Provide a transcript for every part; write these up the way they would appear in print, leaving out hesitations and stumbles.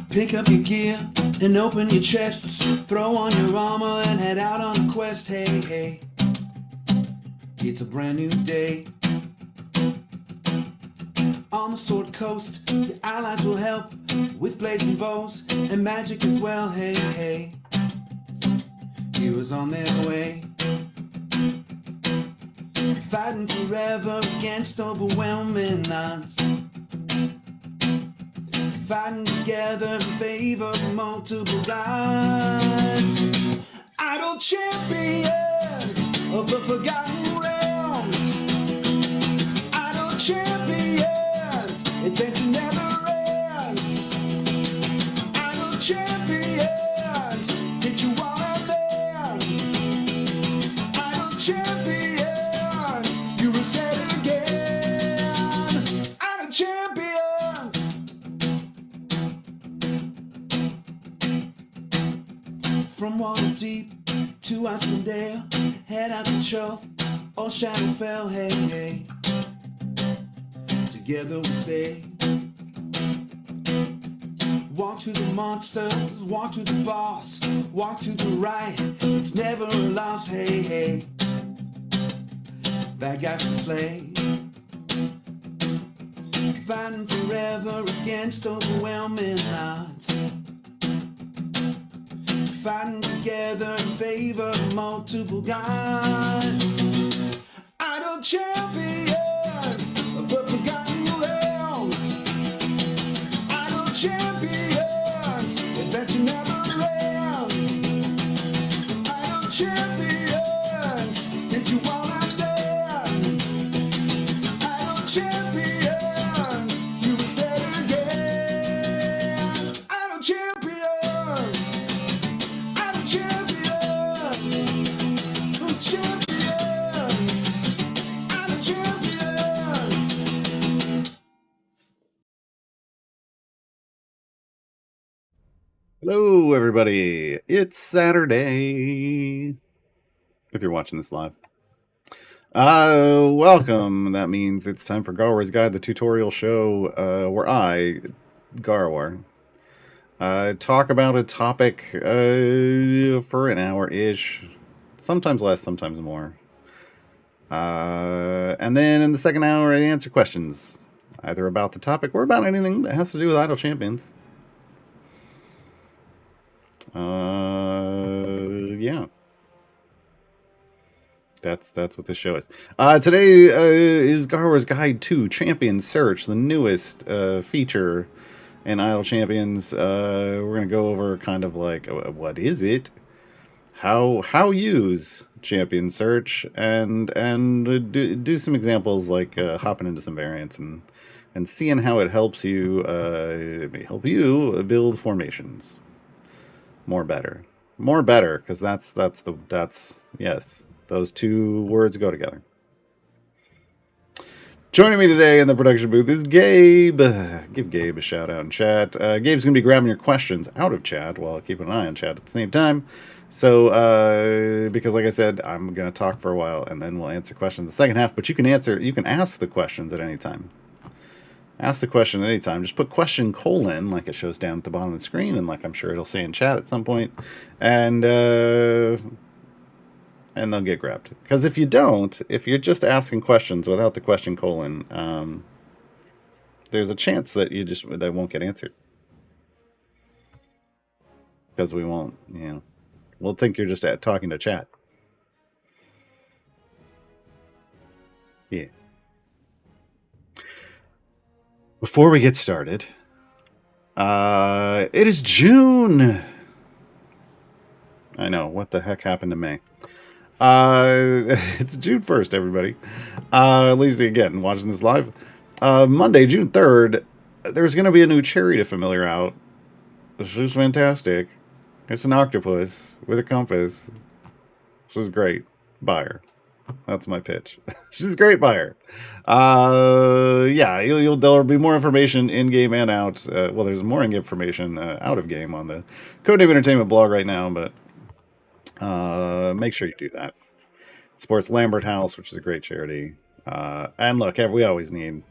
Pick up your gear and open your chests. Throw on your armor and head out on a quest. Hey, hey, it's a brand new day. On the Sword Coast, your allies will help with blades and bows and magic as well. Hey, hey, heroes on their way. Fighting forever against overwhelming odds. Fighting together in favor of multiple gods. Idle champions of the forgotten realms. Idle champions, adventure never ends. Idle champions, hit you all at them. Idle champions, you will set again. Idle champions. From Waterdeep to Icewind Dale, head out to Chull or Shadowfell. Hey, hey, together we stay. Walk to the monsters, walk to the boss, walk to the right, it's never a loss. Hey, hey, bad guys to slay. Fighting forever against overwhelming odds. Fighting together in favor of multiple gods. Idle champions of the forgotten realms. Idle champions, adventure never ends. Idle champions, hit you all out there. Idle champions, you will set again. Idle champions. Hello, everybody. It's Saturday. If you're watching this live. Welcome. That means it's time for Gaarawarr's Guide, the tutorial show where I, Gaarawarr, talk about a topic for an hour-ish. Sometimes less, sometimes more. And then in the second hour, I answer questions, either about the topic or about anything that has to do with Idle Champions. Yeah. That's what this show is. Today is Gaarawarr's Guide to Champion Search, the newest feature in Idle Champions. We're going to go over kind of like, what is it? How use Champion Search, and do some examples, like hopping into some variants and seeing how it helps you, it may help you build formations. More better, because that's yes, those two words go together. Joining me today in the production booth is Gabe. Give Gabe a shout out in chat. Gabe's gonna be grabbing your questions out of chat while keeping an eye on chat at the same time. So because like I said, I'm gonna talk for a while and then we'll answer questions in the second half. But you can ask the questions at any time. Ask the question at any time. Just put question : like it shows down at the bottom of the screen, and like I'm sure it'll say in chat at some point, and they'll get grabbed. Because if you're just asking questions without the question : there's a chance that they won't get answered. Because we won't, we'll think you're just talking to chat. Yeah. Before we get started, it is June. I know, what the heck happened to May? It's June 1st, everybody. At least, again, watching this live. Monday, June 3rd, there's going to be a new Charity familiar out. This is fantastic. It's an octopus with a compass. This is great. Buy her. That's my pitch. She's a great buyer. Yeah, there'll be more information in game and out. Well, there's more in-game information out of game on the Codename Entertainment blog right now, but make sure you do that. It supports Lambert House, which is a great charity. And look, we always need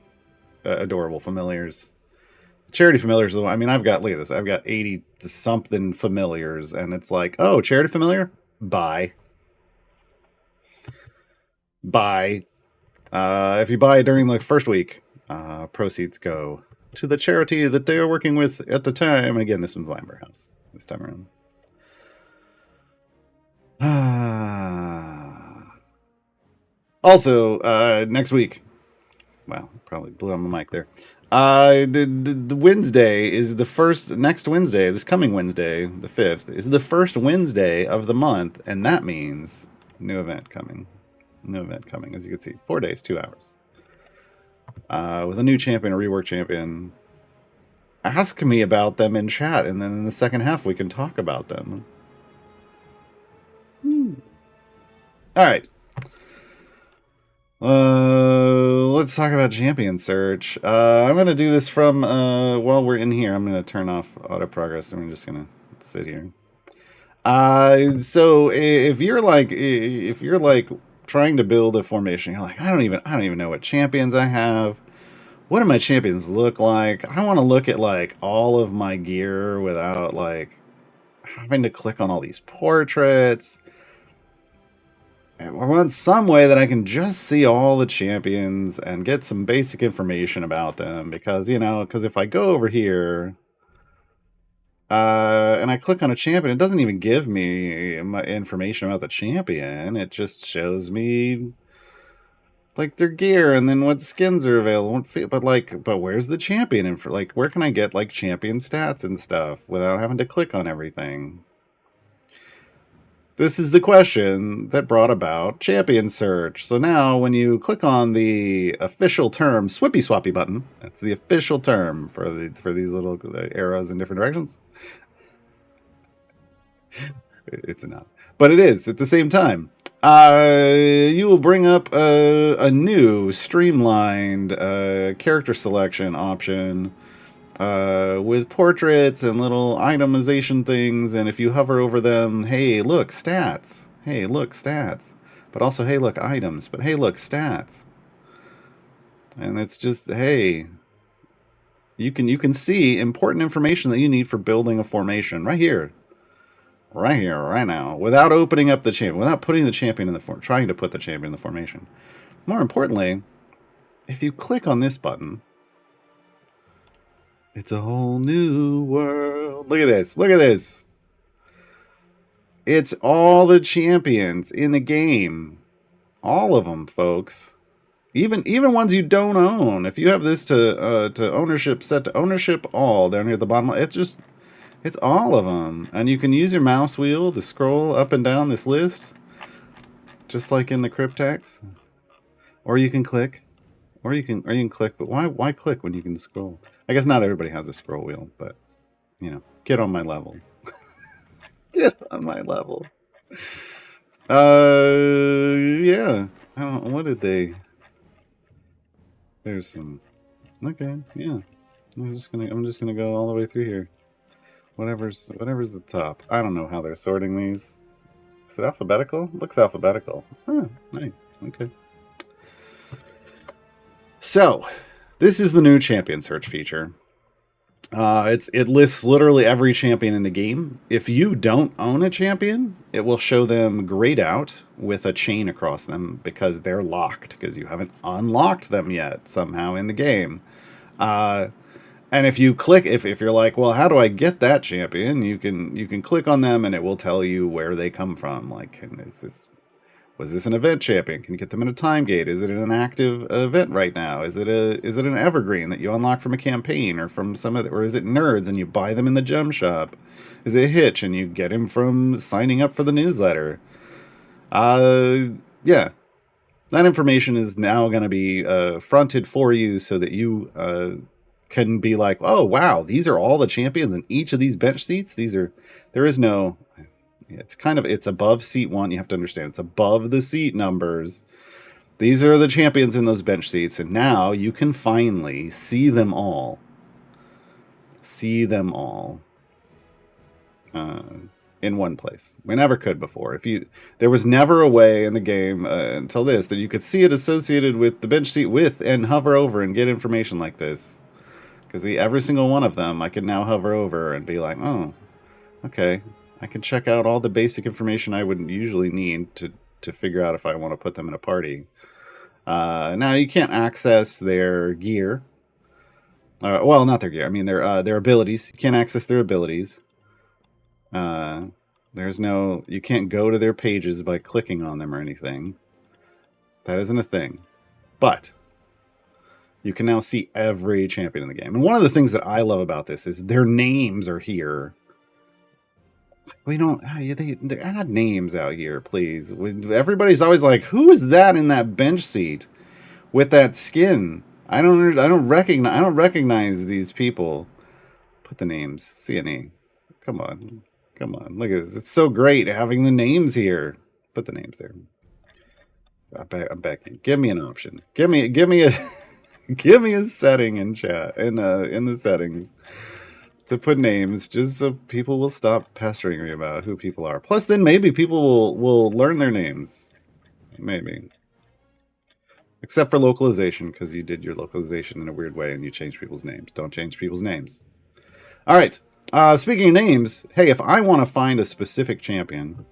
adorable familiars. Charity familiars. I mean, I've got, look at this. I've got 80 to something familiars, and it's like, oh, charity familiar, buy. If you buy during the first week, proceeds go to the charity that they are working with at the time. And again, this one's Lambert House this time around. Also, next week. Wow, probably blew on my mic there. The Wednesday is the first. Next Wednesday, this coming Wednesday, the 5th, is the first Wednesday of the month, and that means new event coming. New event coming, as you can see. 4 days, 2 hours. With a new champion, a rework champion. Ask me about them in chat, and then in the second half we can talk about them. All right. Let's talk about champion search. I'm gonna do this from while we're in here. I'm gonna turn off auto progress, and we're just gonna sit here. So if you're like trying to build a formation, you're like, I don't even know what champions I have. What do my champions look like? I want to look at like all of my gear without like having to click on all these portraits. I want some way that I can just see all the champions and get some basic information about them, because if I go over here and I click on a champion, it doesn't even give me my information about the champion. It just shows me like their gear and then what skins are available. But where's the champion info? Like, where can I get like champion stats and stuff without having to click on everything? This is the question that brought about champion search. So now when you click on the official term Swippy Swappy button, that's the official term for these little arrows in different directions. It's not, but it is at the same time. You will bring up a new streamlined character selection option with portraits and little itemization things, and if you hover over them, hey, look, stats. Hey, look, stats. But also, hey, look, items. But hey, look, stats. And it's just, hey, you can see important information that you need for building a formation right here, right now, without opening up the champion, without putting the champion in the trying to put the champion in the formation. More importantly, if you click on this button, it's a whole new world. Look at this. Look at this. It's all the champions in the game. All of them, folks. Even ones you don't own. If you have this to ownership, set to ownership all down here at the bottom, it's all of them. And you can use your mouse wheel to scroll up and down this list, just like in the Cryptex. Or you can click. Or you can click, but why click when you can scroll? I guess not everybody has a scroll wheel, but get on my level. Get on my level. Yeah. I don't know, what did they? There's some. Okay, yeah. I'm just gonna go all the way through here. Whatever's the top. I don't know how they're sorting these. Is it alphabetical? Looks alphabetical. Oh, nice. Okay. So, this is the new champion search feature. It lists literally every champion in the game. If you don't own a champion, it will show them grayed out with a chain across them because they're locked, because you haven't unlocked them yet somehow in the game. And if you click, if you're like, well, how do I get that champion? You can click on them and it will tell you where they come from. Like, was this an event champion? Can you get them in a time gate? Is it an active event right now? Is it an evergreen that you unlock from a campaign or from or is it nerds and you buy them in the gem shop? Is it a hitch and you get him from signing up for the newsletter? Yeah. That information is now going to be fronted for you so that you can be like, oh, wow, these are all the champions in each of these bench seats. There is no... It's above seat 1. You have to understand, it's above the seat numbers. These are the champions in those bench seats, and now you can finally see them all. See them all in one place. We never could before. There was never a way in the game until this that you could see it associated with the bench seat and hover over and get information like this. Because every single one of them, I can now hover over and be like, oh, okay. I can check out all the basic information I would usually need to figure out if I want to put them in a party. Now, you can't access their gear. Well, not their gear. I mean, their abilities. You can't access their abilities. There's no... You can't go to their pages by clicking on them or anything. That isn't a thing. But you can now see every champion in the game. And one of the things that I love about this is their names are here. We don't... They add names out here, please. Everybody's always like, who is that in that bench seat with that skin? I don't recognize these people. Put the names. C&E. Come on. Come on. Look at this. It's so great having the names here. Put the names there. I'm begging. Give me an option. Give me a give me a setting in chat in the settings to put names, just so people will stop pestering me about who people are. Plus, then maybe people will learn their names. Maybe. Except for localization, because you did your localization in a weird way and you changed people's names. Don't change people's names. All right. Speaking of names, hey, if I want to find a specific champion,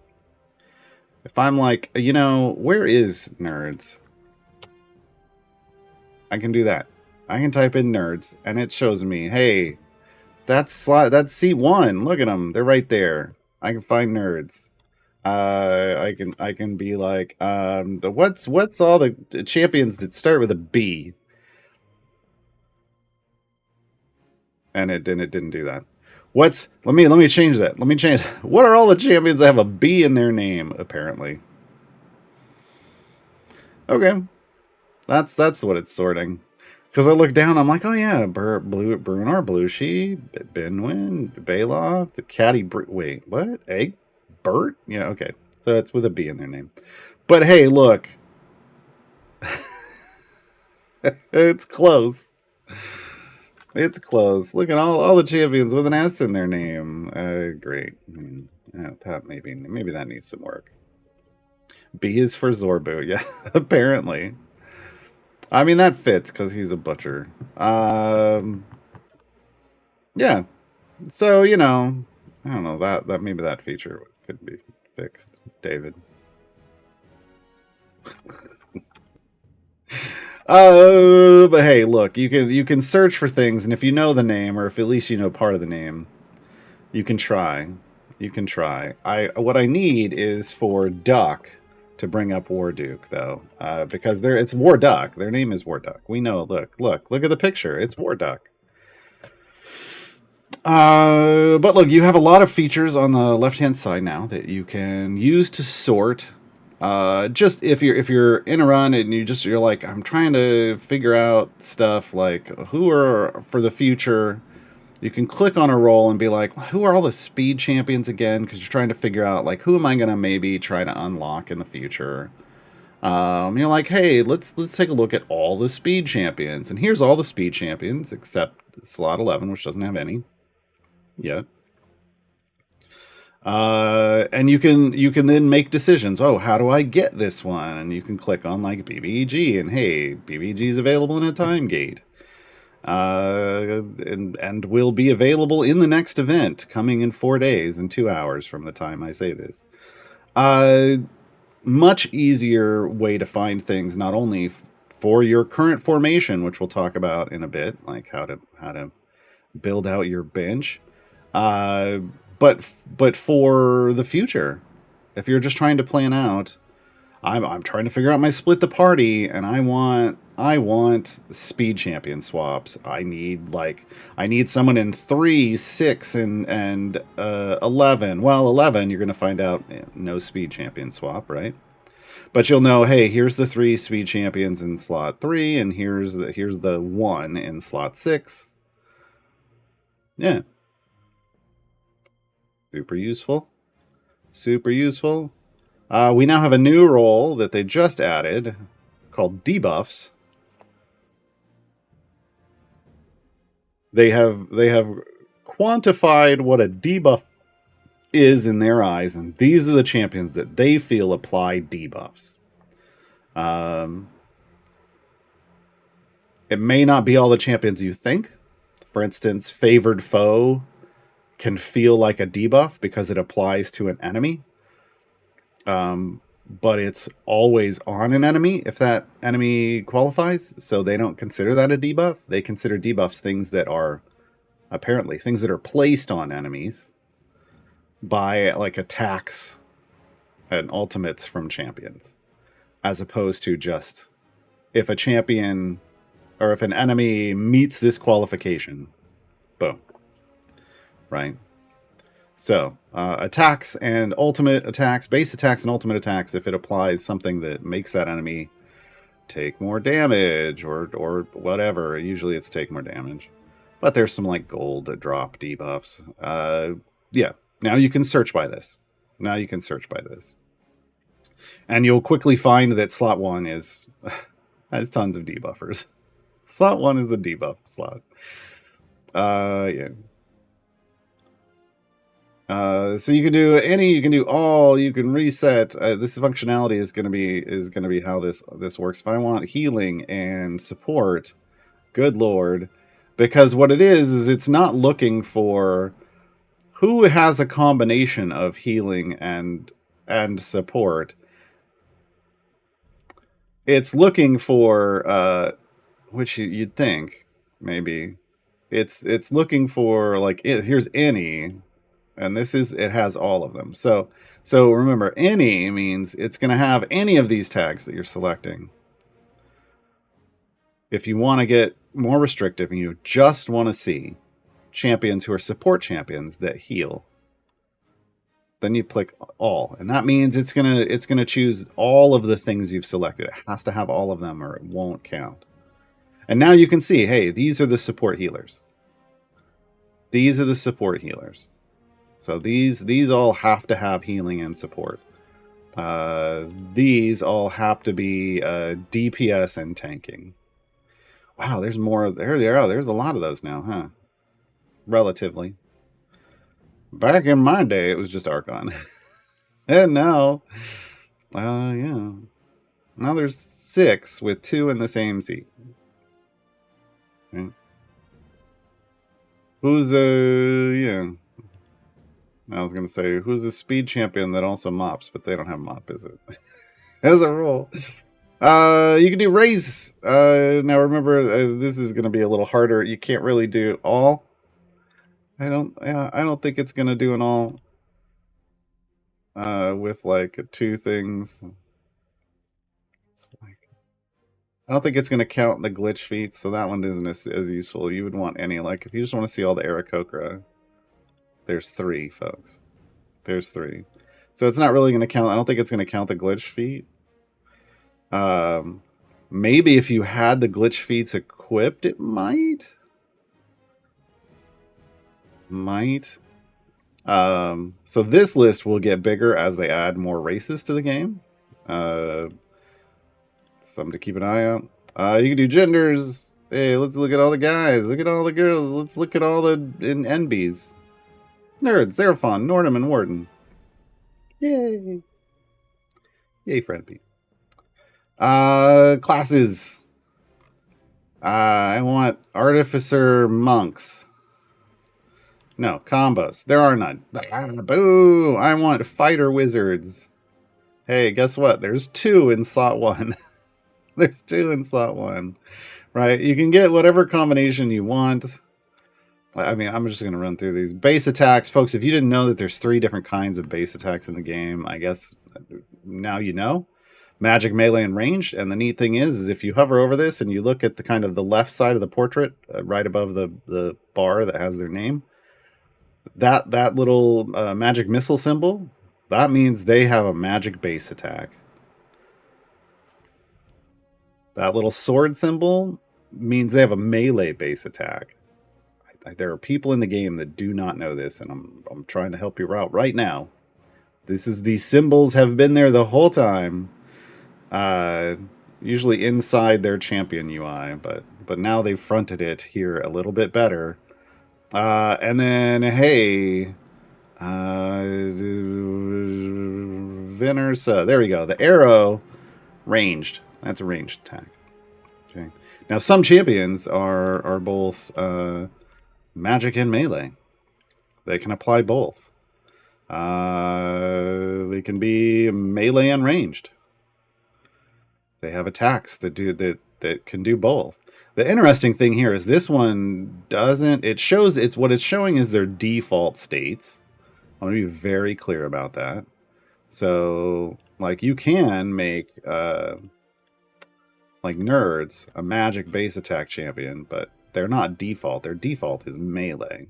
if I'm like, you know, where is Nerds? I can do that. I can type in Nerds, and it shows me, hey, that's C1. Look at them. They're right there. I can find Nerds. I can be like, what's all the champions that start with a B? And it didn't do that. Let me change that. Let me change. What are all the champions that have a B in their name? Apparently. Okay, that's what it's sorting. Because I look down, I'm like, oh yeah, Brunar, Blushi, Benwin, Bayloff, the Caddy. Wait, what? Egg? Bert? Yeah, okay. So it's with a B in their name. But hey, look. It's close. It's close. Look at all the champions with an S in their name. Great. That maybe that needs some work. B is for Zorbu. Yeah, apparently. I mean, that fits because he's a butcher. Yeah. So, you know, I don't know, that maybe that feature could be fixed, David. But hey, look, you can search for things, and if you know the name, or if at least you know part of the name, you can try. You can try. What I need is for Duck to bring up Warduke, though, because it's Warduck. Their name is Warduck. We know. Look at the picture. It's Warduck. But look, you have a lot of features on the left-hand side now that you can use to sort. Just if you're in a run and you're like, I'm trying to figure out stuff like who are for the future. You can click on a role and be like, who are all the speed champions again? Because you're trying to figure out, like, who am I going to maybe try to unlock in the future? You're like, hey, let's take a look at all the speed champions. And here's all the speed champions except slot 11, which doesn't have any yet. And you can then make decisions. Oh, how do I get this one? And you can click on, like, BBG. And, hey, BBG is available in a time gate. And will be available in the next event coming in 4 days and 2 hours from the time I say this. Much easier way to find things, not only for your current formation, which we'll talk about in a bit, like how to build out your bench, but for the future. If you're just trying to plan out, I'm trying to figure out my split the party, and I want speed champion swaps. I need someone in 3, 6, and 11. Well, 11 you're going to find out no speed champion swap, right? But you'll know, hey, here's the 3 speed champions in slot 3, and here's the 1 in slot 6. Yeah. Super useful. Super useful. We now have a new role that they just added called debuffs. They have quantified what a debuff is in their eyes, and these are the champions that they feel apply debuffs. It may not be all the champions you think. For instance, favored foe can feel like a debuff because it applies to an enemy. But it's always on an enemy if that enemy qualifies. So they don't consider that a debuff. They consider debuffs things that are apparently things that are placed on enemies by like attacks and ultimates from champions, as opposed to just if a champion or if an enemy meets this qualification, boom. Right? So, attacks and ultimate attacks, base attacks and ultimate attacks, if it applies something that makes that enemy take more damage or whatever, usually it's take more damage. But there's some like gold drop debuffs. Yeah, now you can search by this. And you'll quickly find that slot 1 has tons of debuffers. Slot 1 is the debuff slot. Yeah. So you can do any, you can do all, you can reset. This functionality is going to be how this works. If I want healing and support, good lord, because what it is it's not looking for who has a combination of healing and support. It's looking for which you'd think maybe it's looking for like here's any. And it has all of them. So remember, any means it's going to have any of these tags that you're selecting. If you want to get more restrictive and you just want to see champions who are support champions that heal, then you click all. And that means it's going to choose all of the things you've selected. It has to have all of them or it won't count. And now you can see, hey, these are the support healers. These are the support healers. So these all have to have healing and support. These all have to be DPS and tanking. Wow, there's more. There they are. There's a lot of those now, huh? Relatively. Back in my day, it was just Archon. And now, yeah. Now there's 6 with 2 in the same seat. Okay. Who's yeah. I was going to say, who's a speed champion that also mops, but they don't have mop, is it? As a rule. You can do raise. Now remember, this is going to be a little harder. You can't really do all. I don't think it's going to do an all with like 2 things. It's like, I don't think it's going to count the glitch feats, so that one isn't as useful. You would want any, like if you just want to see all the Aarakocra. There's 3, folks. There's 3. So it's not really going to count. I don't think it's going to count the glitch feat. Maybe if you had the glitch feats equipped, it might. So this list will get bigger as they add more races to the game. Something to keep an eye on. You can do genders. Hey, let's look at all the guys. Look at all the girls. Let's look at all the NBs. Nerds, Xeraphon, Nordham, and Warden. Yay. Yay, Fredby. Classes. I want Artificer Monks. No, combos. There are none. Boo! I want Fighter Wizards. Hey, guess what? There's 2 in slot 1. There's 2 in slot 1. Right? You can get whatever combination you want. I mean, I'm just going to run through these. Base attacks. Folks, if you didn't know that there's 3 different kinds of base attacks in the game, I guess now you know. Magic, melee, and ranged. And the neat thing is if you hover over this and you look at the kind of the left side of the portrait, right above the bar that has their name, that little magic missile symbol, that means they have a magic base attack. That little sword symbol means they have a melee base attack. There are people in the game that do not know this, and I'm trying to help you out right now. These symbols have been there the whole time. Usually inside their champion UI, but now they've fronted it here a little bit better. And then hey, Venersa, there we go. The arrow, ranged. That's a ranged attack. Okay. Now some champions are both magic and melee. They can apply both. They can be melee and ranged. They have attacks that can do both. The interesting thing here is this one doesn't. It shows what it's showing is their default states. I want to be very clear about that. So, like, you can make like nerds a magic base attack champion, but they're not default. Their default is melee.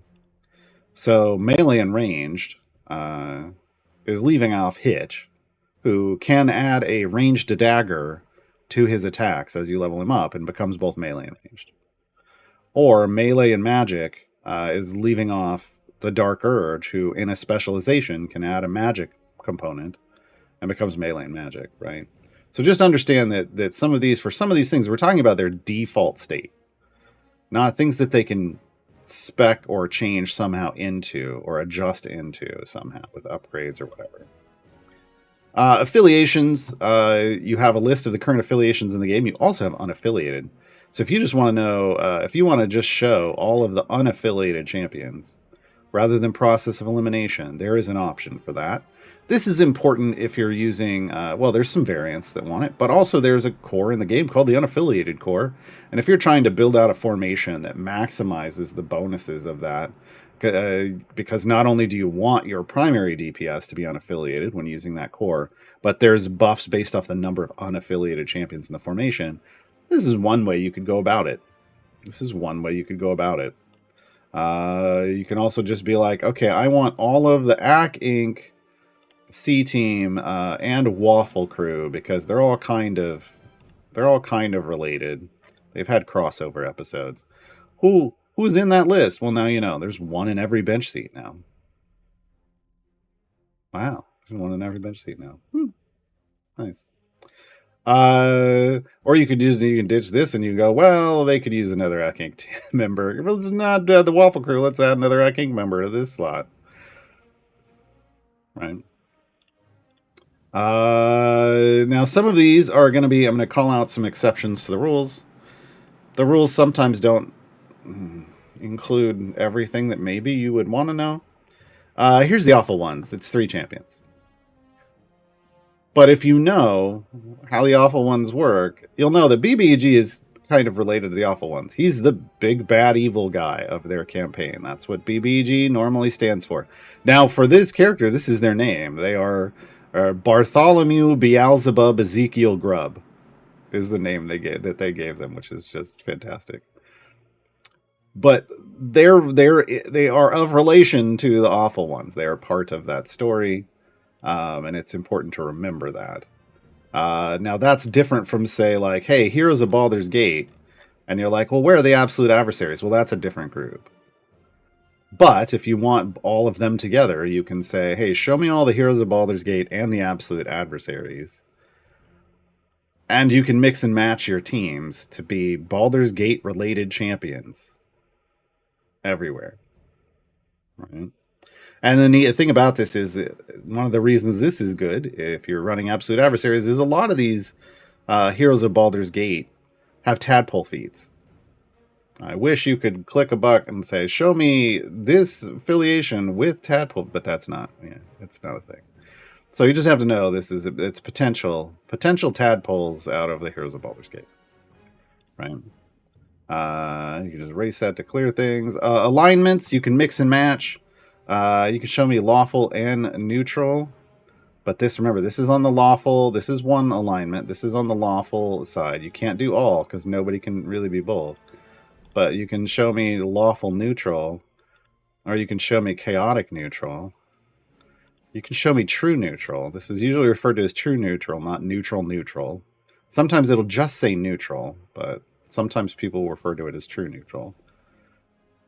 So melee and ranged is leaving off Hitch, who can add a ranged dagger to his attacks as you level him up and becomes both melee and ranged. Or melee and magic is leaving off the Dark Urge, who in a specialization can add a magic component and becomes melee and magic, right? So just understand that for some of these things, we're talking about their default state, not things that they can spec or change somehow into or adjust into somehow with upgrades or whatever. Affiliations, you have a list of the current affiliations in the game. You also have unaffiliated. So if you just want to know, if you want to just show all of the unaffiliated champions rather than process of elimination, there is an option for that. This is important if you're using, well, there's some variants that want it, but also there's a core in the game called the unaffiliated core. And if you're trying to build out a formation that maximizes the bonuses of that, because not only do you want your primary DPS to be unaffiliated when using that core, but there's buffs based off the number of unaffiliated champions in the formation, this is one way you could go about it. You can also just be like, okay, I want all of the AC Inc., C Team, and Waffle Crew, because they're all kind of related. They've had crossover episodes. Who's in that list? Well, now you know. There's one in every bench seat now. Wow, there's one in every bench seat now. Nice. Or you can ditch this and you go, well, they could use another AC Inc. member. Well, it's not the Waffle Crew. Let's add another AC Inc. member to this slot. Right. Now, some of these are going to be, I'm going to call out some exceptions to the rules. The rules sometimes don't include everything that maybe you would want to know. Here's the awful ones. It's 3 champions. But if you know how the awful ones work, you'll know that BBG is kind of related to the awful ones. He's the big bad evil guy of their campaign. That's what BBG normally stands for. Now, for this character, this is their name. They are Bartholomew Beelzebub Ezekiel Grubb is the name they gave them, which is just fantastic. But they are of relation to the awful ones. They are part of that story, and it's important to remember that. Now that's different from, say, like, hey, Heroes of Baldur's Gate, and you're like, well, where are the absolute adversaries? Well, that's a different group. But if you want all of them together, you can say, hey, show me all the Heroes of Baldur's Gate and the absolute adversaries. And you can mix and match your teams to be Baldur's Gate related champions everywhere. Right? And the neat thing about this is, one of the reasons this is good, if you're running absolute adversaries, is a lot of these Heroes of Baldur's Gate have tadpole feeds. I wish you could click a button and say, show me this affiliation with tadpole, but that's not, it's not a thing. So you just have to know it's potential tadpoles out of the Heroes of Baldur's Gate. Right? You can just erase that to clear things. Alignments, you can mix and match. You can show me lawful and neutral. But remember, this is on the lawful. This is one alignment. This is on the lawful side. You can't do all because nobody can really be both. But you can show me lawful neutral, or you can show me chaotic neutral. You can show me true neutral. This is usually referred to as true neutral, not neutral neutral. Sometimes it'll just say neutral, but sometimes people refer to it as true neutral.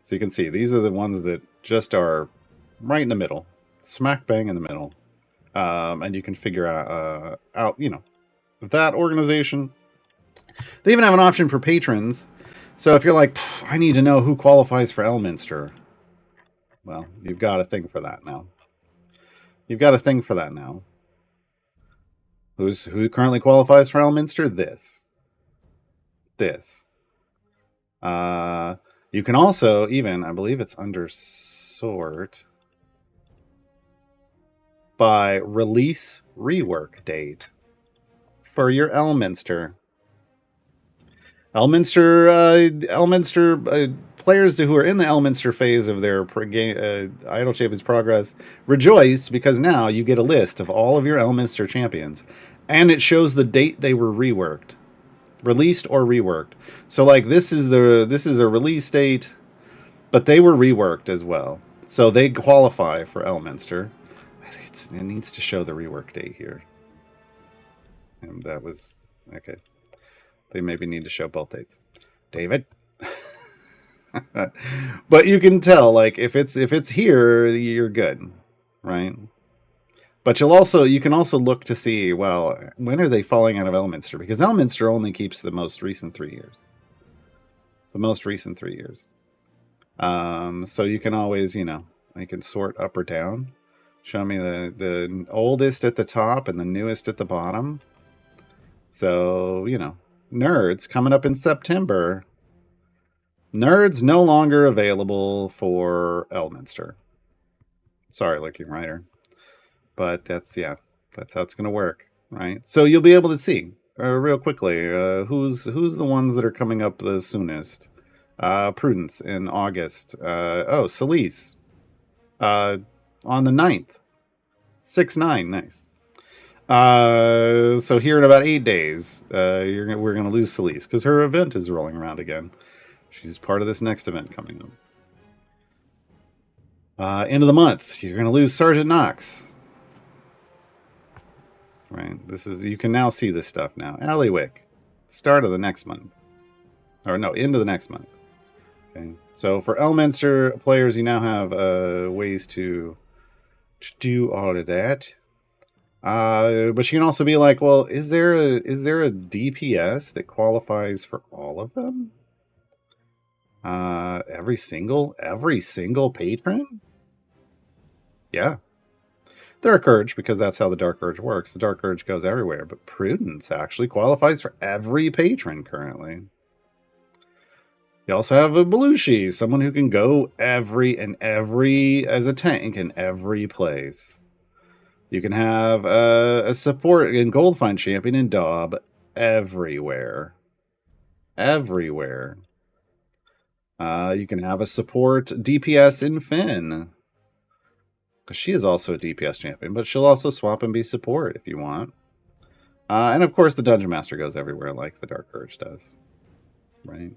So you can see these are the ones that just are right in the middle, smack bang in the middle. And you can figure out, that organization. They even have an option for patrons. So if you're like, I need to know who qualifies for Elminster, well, you've got a thing for that now. Who currently qualifies for Elminster? This. You can also even, I believe it's under sort, by release rework date for your Elminster. Elminster players who are in the Elminster phase of their Idle Champions progress rejoice because now you get a list of all of your Elminster champions, and it shows the date they were reworked, released or reworked. So like this is a release date, but they were reworked as well, so they qualify for Elminster. I think it needs to show the rework date here, and that was okay. They maybe need to show both dates, David. But you can tell, like, if it's here, you're good, right? But you can also look to see, well, when are they falling out of Elminster? Because Elminster only keeps the most recent 3 years. The most recent 3 years. So you can always, you can sort up or down. Show me the oldest at the top and the newest at the bottom. So, Nerds coming up in September. Nerds no longer available for Elminster. Sorry, Lurking Rider. But that's how it's going to work, right? So you'll be able to see real quickly who's the ones that are coming up the soonest. Prudence in August. Celise on the 9th. 6-9, nice. So here in about 8 days, we're gonna lose Celise because her event is rolling around again. She's part of this next event coming up. End of the month, you're gonna lose Sergeant Knox. Right, you can now see this stuff now. Allywick, start of the next month, or no, end of the next month. Okay, so for Elminster players, you now have ways to do all of that. But you can also be like, well, is there a DPS that qualifies for all of them? Every single patron? Yeah. Dark Urge, because that's how the Dark Urge works. The Dark Urge goes everywhere, but Prudence actually qualifies for every patron currently. You also have a Belushi, someone who can go every as a tank in every place. You can have a support in Goldfind champion in Daub everywhere. Everywhere. You can have a support DPS in Finn. She is also a DPS champion, but she'll also swap and be support if you want. And of course, the Dungeon Master goes everywhere like the Dark Urge does. Right?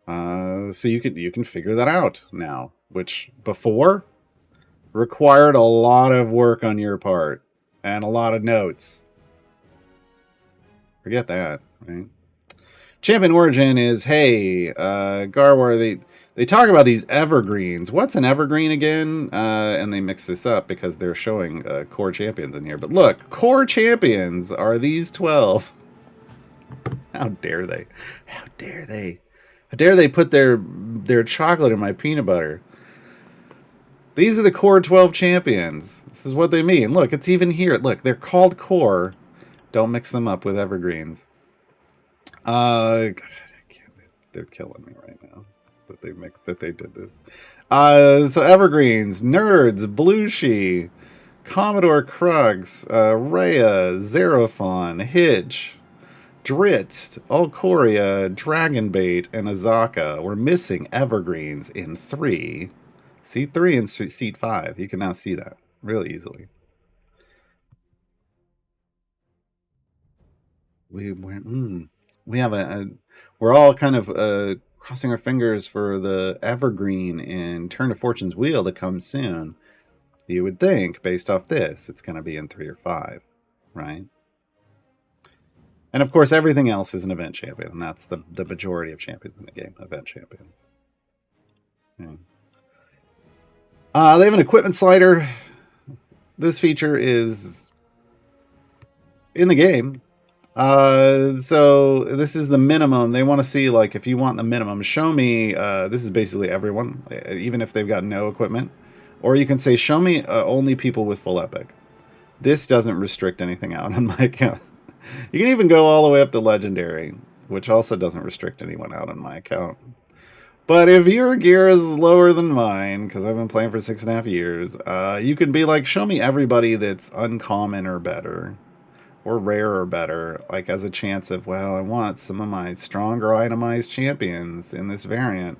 So you can figure that out now, which before required a lot of work on your part and a lot of notes. Forget that, right? Champion Origin is, hey, Gaarawarr, they talk about these evergreens. What's an evergreen again? And they mix this up because they're showing core champions in here. But look, core champions are these 12. How dare they? How dare they? How dare they put their chocolate in my peanut butter? These are the core 12 champions. This is what they mean. Look, it's even here. Look, they're called core. Don't mix them up with evergreens. God, they're killing me right now that they did this. So evergreens, Nerds, Belushi, Commodore Krugs, Rhea, Xerophon, Hitch, Dritz, Alcoria, Dragonbait, and Azaka. We're missing evergreens in 3. Seat 3 and seat 5. You can now see that really easily. We have we're all kind of crossing our fingers for the evergreen in Turn of Fortune's Wheel to come soon. You would think, based off this, it's going to be in 3 or 5, right? And of course, everything else is an event champion, and that's the majority of champions in the game, event champion. Okay. They have an equipment slider. This feature is in the game. So this is the minimum. They want to see, like, if you want the minimum, show me, this is basically everyone, even if they've got no equipment. Or you can say, show me only people with full epic. This doesn't restrict anything out on my account. You can even go all the way up to legendary. which also doesn't restrict anyone out on my account. But if your gear is lower than mine, because I've been playing for 6.5 years, you can be like, show me everybody that's uncommon or better, or rare or better, like as a chance of, well, I want some of my stronger itemized champions in this variant.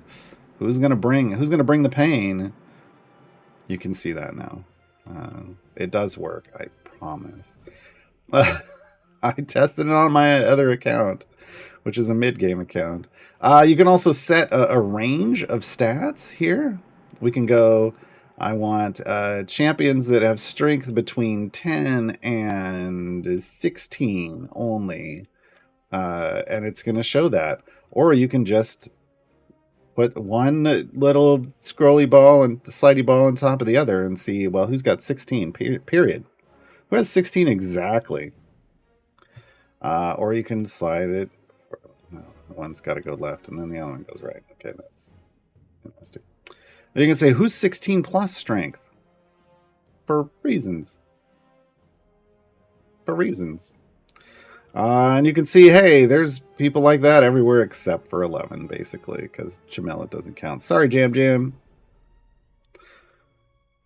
Who's gonna bring the pain? You can see that now. It does work, I promise. I tested it on my other account, which is a mid-game account. You can also set a range of stats here. We can go, I want champions that have strength between 10 and 16 only. And it's going to show that. Or you can just put one little scrolly ball and slidey ball on top of the other and see, well, who's got 16, period. Who has 16 exactly? Or you can slide it. No, one's got to go left, and then the other one goes right. Okay, that's interesting. You can say, who's 16 plus strength? For reasons. And you can see, hey, there's people like that everywhere except for 11, basically, because Jamila doesn't count. Sorry, Jam Jam.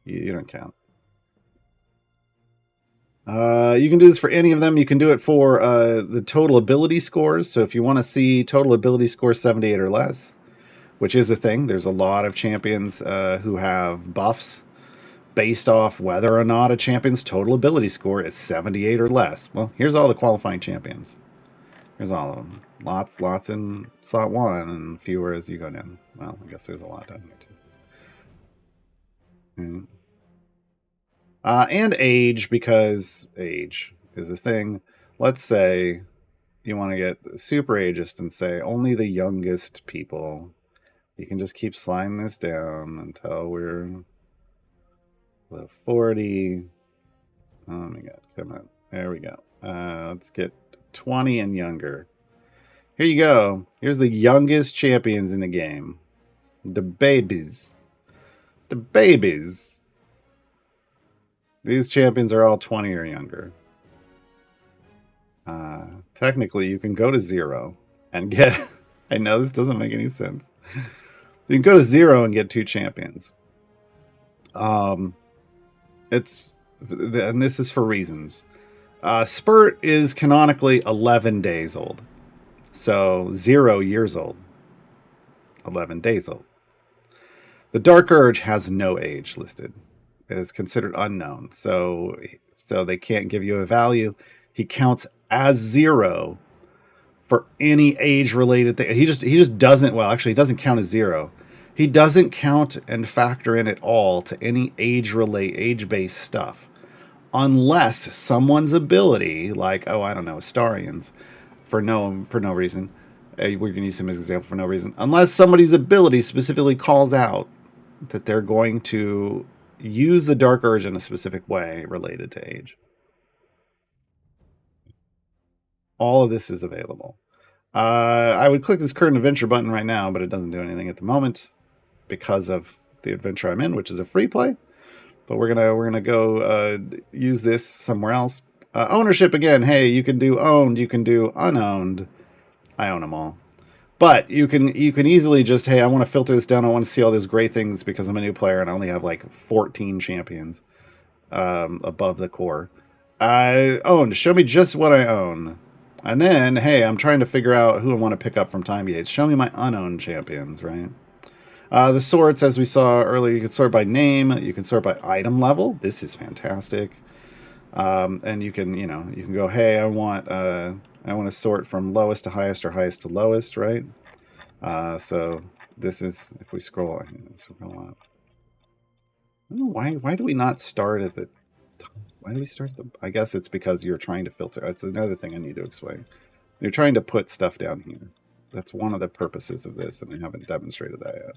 You don't count. You can do this for any of them. You can do it for the total ability scores. So if you want to see total ability score 78 or less, which is a thing, there's a lot of champions who have buffs based off whether or not a champion's total ability score is 78 or less. Well, here's all the qualifying champions. Here's all of them. Lots in slot 1 and fewer as you go down. Well, I guess there's a lot down here too. And age, because age is a thing. Let's say you want to get super ageist and say only the youngest people. You can just keep sliding this down until we're 40. Oh my god, come on. There we go. Let's get 20 and younger. Here you go. Here's the youngest champions in the game. The babies. The babies. These champions are all 20 or younger. Technically, you can go to 0 and get... I know this doesn't make any sense. You can go to 0 and get 2 champions. And this is for reasons. Spurt is canonically 11 days old. So 0 years old. 11 days old. The Dark Urge has no age listed. It is considered unknown. So they can't give you a value. He counts as 0 for any age-related thing. He just doesn't... Well, actually, he doesn't count as 0. He doesn't count and factor in at all to any age-based stuff. Unless someone's ability, like, oh, I don't know, Astarians, for no reason. We're going to use him as an example for no reason. Unless somebody's ability specifically calls out that they're going to use the Dark Urge in a specific way related to age. All of this is available. I would click this current adventure button right now, but it doesn't do anything at the moment because of the adventure I'm in, which is a free play. But we're gonna go use this somewhere else. Ownership again. Hey, you can do owned, you can do unowned. I own them all. But you can easily just, hey, I want to filter this down. I want to see all those great things because I'm a new player and I only have like 14 champions above the core. Owned. Show me just what I own. And then, hey, I'm trying to figure out who I want to pick up from time gates. Show me my unowned champions, right? The sorts, as we saw earlier, you can sort by name. You can sort by item level. This is fantastic. And you can go, hey, I want to sort from lowest to highest or highest to lowest, right? So this is, if we scroll up. I don't know why do we not start at the top? Why do we start I guess it's because you're trying to filter. It's another thing I need to explain. You're trying to put stuff down here. That's one of the purposes of this, and I haven't demonstrated that yet.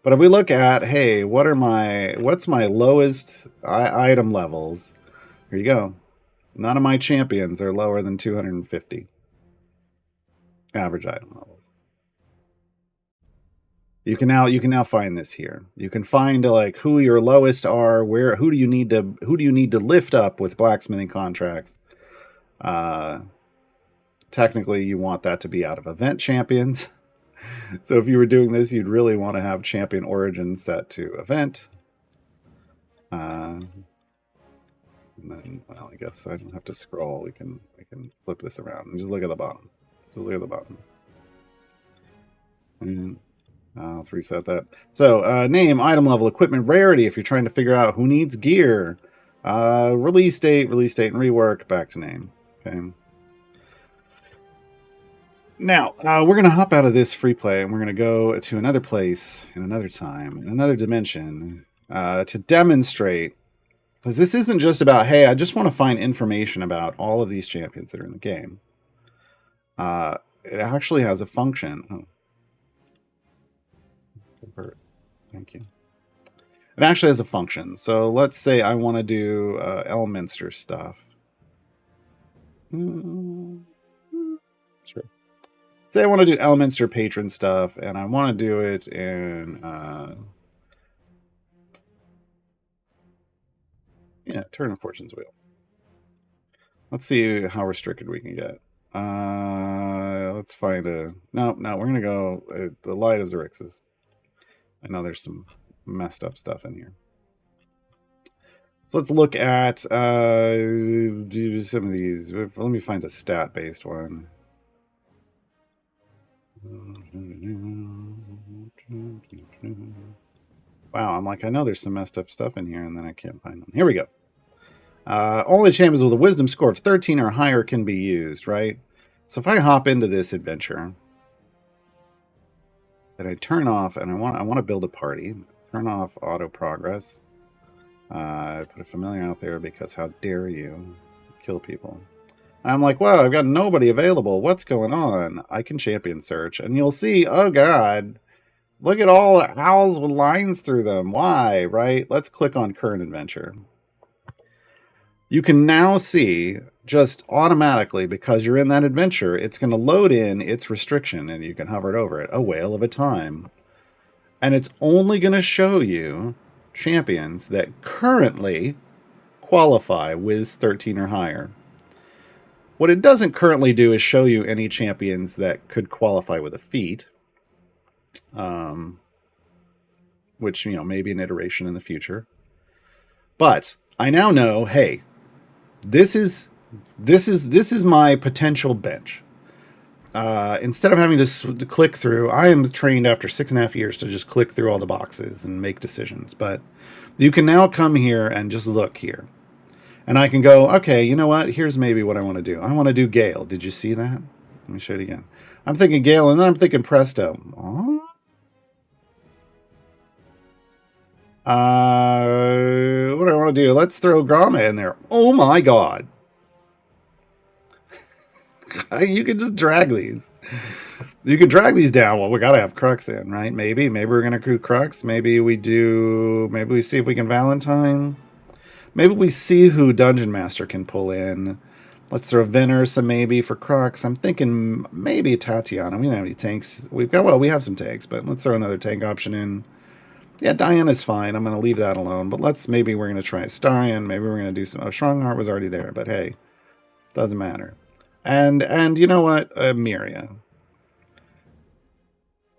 But if we look at, hey, what's my lowest item levels? Here you go. None of my champions are lower than 250 average item levels. You can now find this here. You can find like who your lowest are, who do you need to lift up with blacksmithing contracts, technically you want that to be out of event champions. So if you were doing this, you'd really want to have champion origin set to event. And then, well, I guess I don't have to scroll. We can flip this around and just look at the bottom. So look at the bottom. And let's reset that. So name, item level, equipment, rarity. If you're trying to figure out who needs gear, release date, and rework. Back to name. Okay. Now, we're going to hop out of this free play and we're going to go to another place in another time, in another dimension, to demonstrate. Because this isn't just about, hey, I just want to find information about all of these champions that are in the game. It actually has a function. Oh. Thank you. It actually has a function. So let's say I want to do Elminster stuff. Sure. Say I want to do Elminster patron stuff, and I want to do it in Turn of Fortune's Wheel. Let's see how restricted we can get. Let's find a... No, we're going to go... the Light of Xerxes. I know there's some messed up stuff in here. So let's look at some of these. Let me find a stat-based one. Wow, I'm like, I know there's some messed up stuff in here, and then I can't find them. Here we go. Only champions with a wisdom score of 13 or higher can be used, right? So if I hop into this adventure, and I turn off, and I want to build a party, turn off auto progress. I put a familiar out there because how dare you kill people. I'm like, wow, I've got nobody available. What's going on? I can champion search, and you'll see, oh god, look at all the owls with lines through them. Why, right? Let's click on current adventure. You can now see, just automatically, because you're in that adventure, it's going to load in its restriction, and you can hover it over it, a whale of a time. And it's only going to show you champions that currently qualify with 13 or higher. What it doesn't currently do is show you any champions that could qualify with a feat, which, maybe an iteration in the future. But I now know, hey, this is my potential bench. Instead of having to click through, I am trained after 6.5 years to just click through all the boxes and make decisions. But you can now come here and just look here. And I can go, okay, you know what? Here's maybe what I want to do. I want to do Gale. Did you see that? Let me show it again. I'm thinking Gale, and then I'm thinking Presto. Oh. What do I want to do? Let's throw Grama in there. Oh my god. You can just drag these. You can drag these down. Well, we got to have Crux in, right? Maybe we're going to crew Crux. Maybe we see if we can Valentine. Maybe we see who Dungeon Master can pull in. Let's throw Venersa maybe for Crux. I'm thinking maybe Tatiana. We don't have any tanks. We have some tanks, but let's throw another tank option in. Yeah, Diana's fine. I'm going to leave that alone. But maybe we're going to try Astarion. Maybe we're going to do some... Oh, Strongheart was already there, but hey, doesn't matter. And you know what? Miria.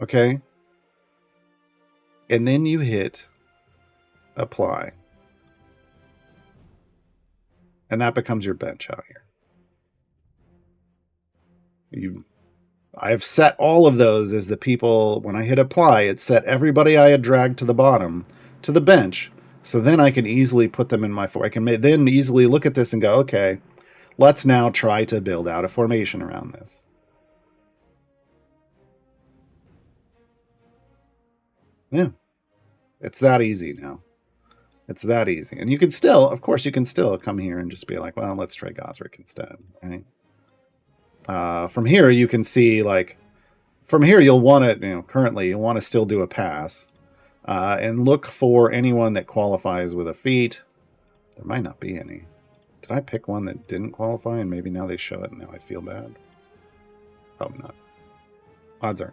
Okay? And then you hit apply. And that becomes your bench out here. I have set all of those as the people, when I hit apply, it set everybody I had dragged to the bottom to the bench. So then I can easily put them in my... I can then easily look at this and go, okay, let's now try to build out a formation around this. Yeah. It's that easy now. It's that easy. And you can still, of course, come here and just be like, well, let's try Gosrick instead, right? From here, you can see, from here, you'll want to, currently, you'll want to still do a pass. And look for anyone that qualifies with a feat. There might not be any. Did I pick one that didn't qualify and maybe now they show it and now I feel bad? Probably not. Odds are.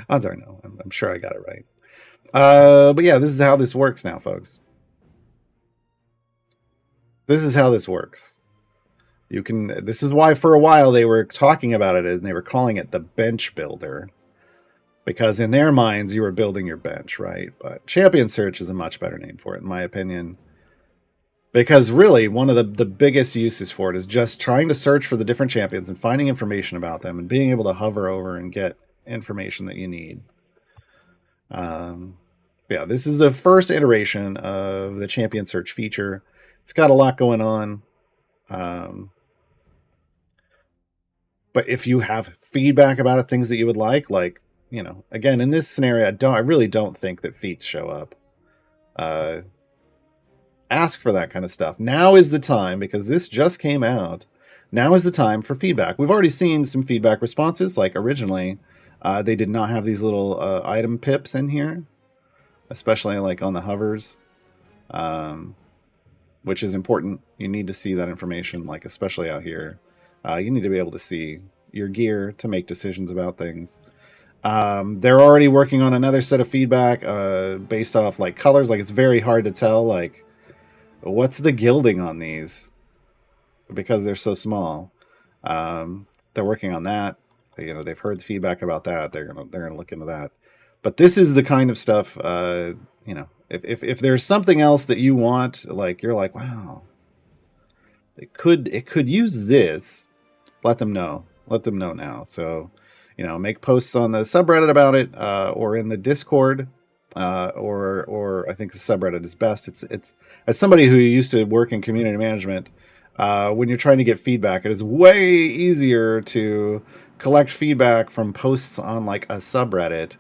Odds are no. I'm sure I got it right. But yeah, this is how this works now, folks. This is how this works. This is why for a while they were talking about it and they were calling it the bench builder, because in their minds you were building your bench, right? But champion search is a much better name for it, in my opinion, because really one of the biggest uses for it is just trying to search for the different champions and finding information about them and being able to hover over and get information that you need. Yeah, this is the first iteration of the champion search feature. It's got a lot going on. But if you have feedback about it, things that you would like, again, in this scenario, I really don't think that feats show up. Ask for that kind of stuff. Now is the time, because this just came out. Now is the time for feedback. We've already seen some feedback responses. Like originally, they did not have these little item pips in here, especially like on the hovers, which is important. You need to see that information, like especially out here. You need to be able to see your gear to make decisions about things. They're already working on another set of feedback based off like colors. Like it's very hard to tell like what's the gilding on these because they're so small. They're working on that. They've heard the feedback about that. They're gonna look into that. But this is the kind of stuff. If there's something else that you want, like you're like, wow, it could use this. Let them know. Let them know now. So, make posts on the subreddit about it, or in the Discord, or I think the subreddit is best. It's as somebody who used to work in community management, when you're trying to get feedback, it is way easier to collect feedback from posts on like a subreddit,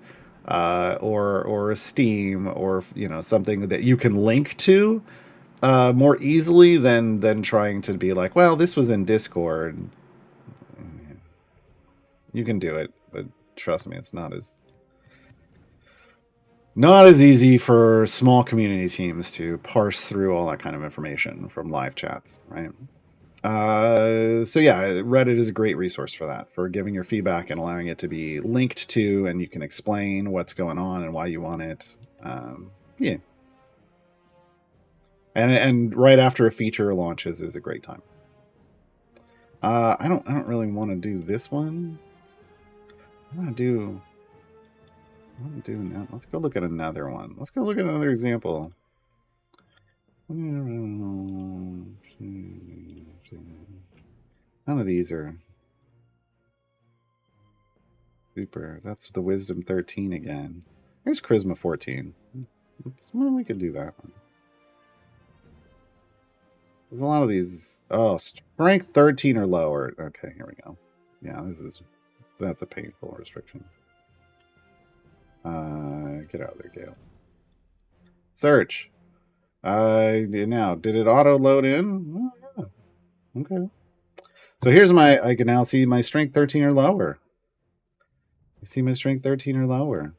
or a Steam, or something that you can link to more easily than trying to be like, well, this was in Discord. You can do it, but trust me, it's not as easy for small community teams to parse through all that kind of information from live chats, right? So yeah, Reddit is a great resource for that, for giving your feedback and allowing it to be linked to, and you can explain what's going on and why you want it. Yeah. And right after a feature launches is a great time. I don't really want to do this one. I want to do that. Let's go look at another one. Let's go look at another example. None of these are super. That's the Wisdom 13 again. Here's Charisma 14. We could do that one. There's a lot of these. Oh, Strength 13 or lower. Okay, here we go. Yeah, that's a painful restriction. Get out of there, Gale. Search. Now, did it auto load in? Oh, yeah. Okay. So here's I can now see my Strength 13 or lower. You see my Strength 13 or lower.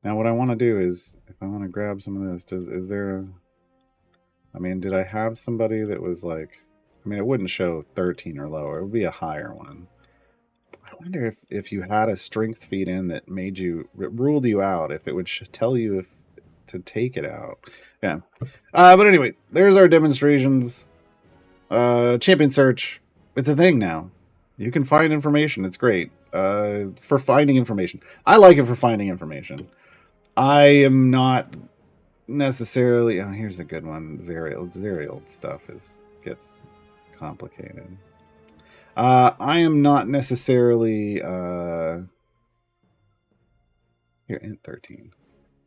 Now what I want to do is, if I want to grab some of this, is there... did I have somebody that was like... it wouldn't show 13 or lower. It would be a higher one. I wonder if you had a strength feed in that ruled you out, if it would tell you to take it out. Yeah. But anyway, there's our demonstrations. Champion search. It's a thing now. You can find information. It's great. For finding information. I like it for finding information. I am not necessarily... Oh, here's a good one. Zerial stuff gets complicated. I am not necessarily... Here, int 13.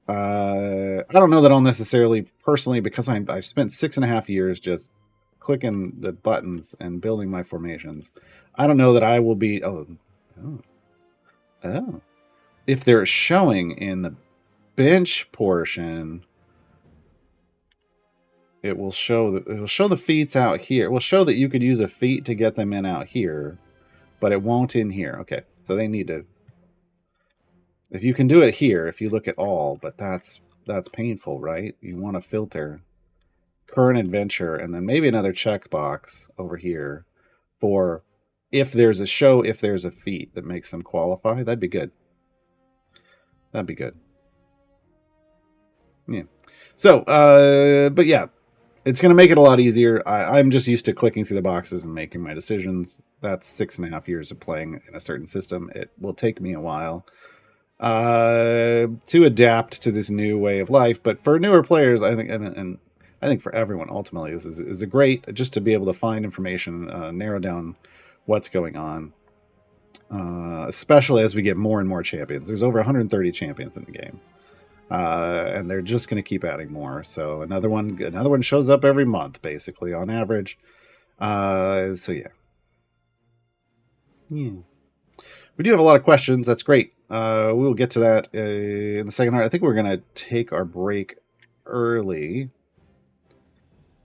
I don't know that I'll necessarily, personally, because I've spent 6.5 years just clicking the buttons and building my formations. I don't know that I will be... Oh. If they're showing in the bench portion... It will show the feats out here. It will show that you could use a feat to get them in out here, but it won't in here. Okay, so they need to. If you can do it here, if you look at all, but that's painful, right? You want to filter current adventure and then maybe another checkbox over here for if there's a feat that makes them qualify. That'd be good. That'd be good. Yeah. So, but yeah. It's going to make it a lot easier. I'm just used to clicking through the boxes and making my decisions. That's 6.5 years of playing in a certain system. It will take me a while to adapt to this new way of life. But for newer players, I think, and I think for everyone, ultimately, this is a great just to be able to find information, narrow down what's going on. Especially as we get more and more champions. There's over 130 champions in the game. And they're just going to keep adding more. So another one shows up every month, basically on average. So yeah. We do have a lot of questions. That's great. We will get to that in the second part. I think we're going to take our break early,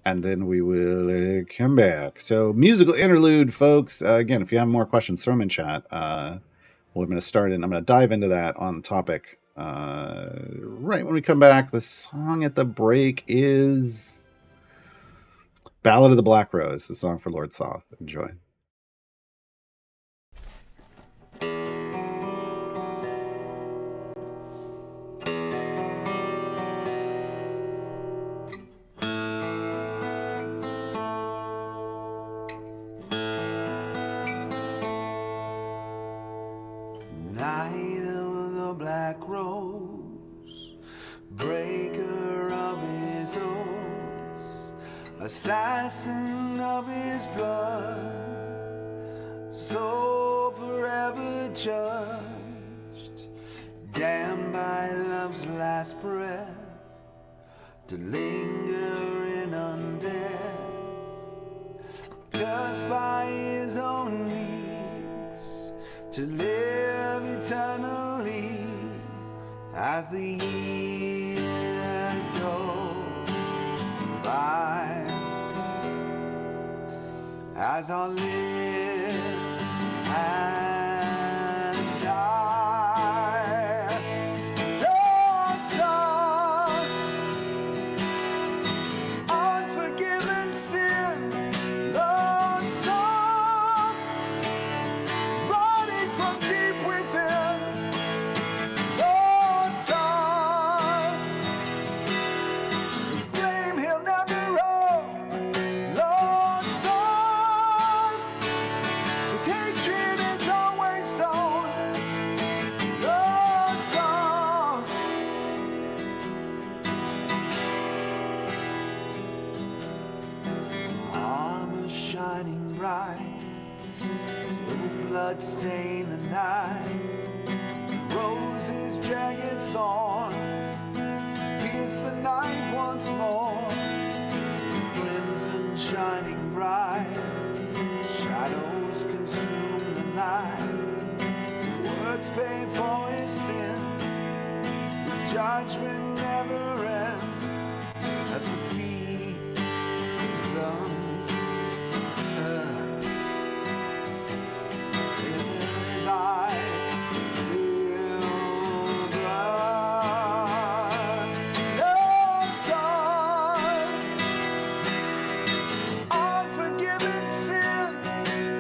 and then we will come back. So musical interlude, folks. Again, if you have more questions, throw them in chat. Well, I'm going to start and I'm going to dive into that on the topic. Right when we come back. The song at the break is Ballad of the Black Rose, the song for Lord Soth. Enjoy. Night of the Black Rose, breaker of his oaths, assassin of his blood, so forever judged, damned by love's last breath, to linger in undeath, cursed by his own needs, to live eternally as the years go by, as I live and die. Lord, Son, unforgiven sin, Lord, Son, running from deep within, Lord, Son, his blame he'll never own, Lord, Son, his hatred is always sown, Lord, Son. Armor shining bright, till blood stain the night, roses jagged thorns pierce the night once more, crimson shining bright, shadows consume the night, words pay for his sin, his judgment never ends, as the sea comes turn. His eyes fill blood. Lord, Son, unforgiven sin,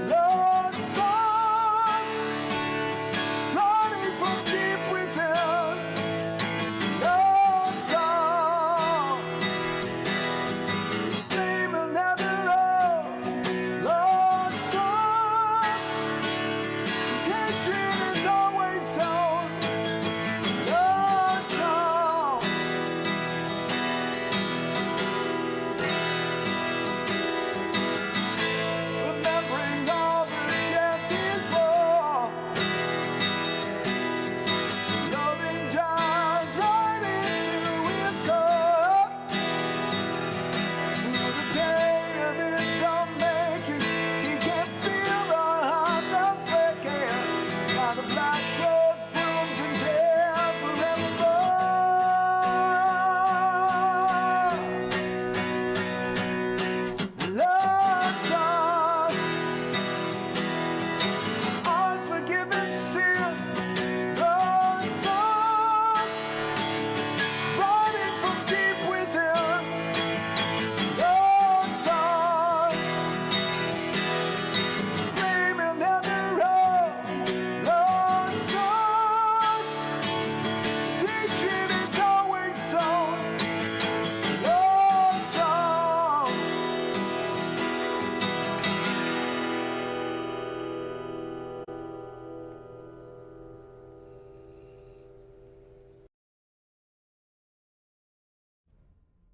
Lord, Son, running from deep within, Lord, Son.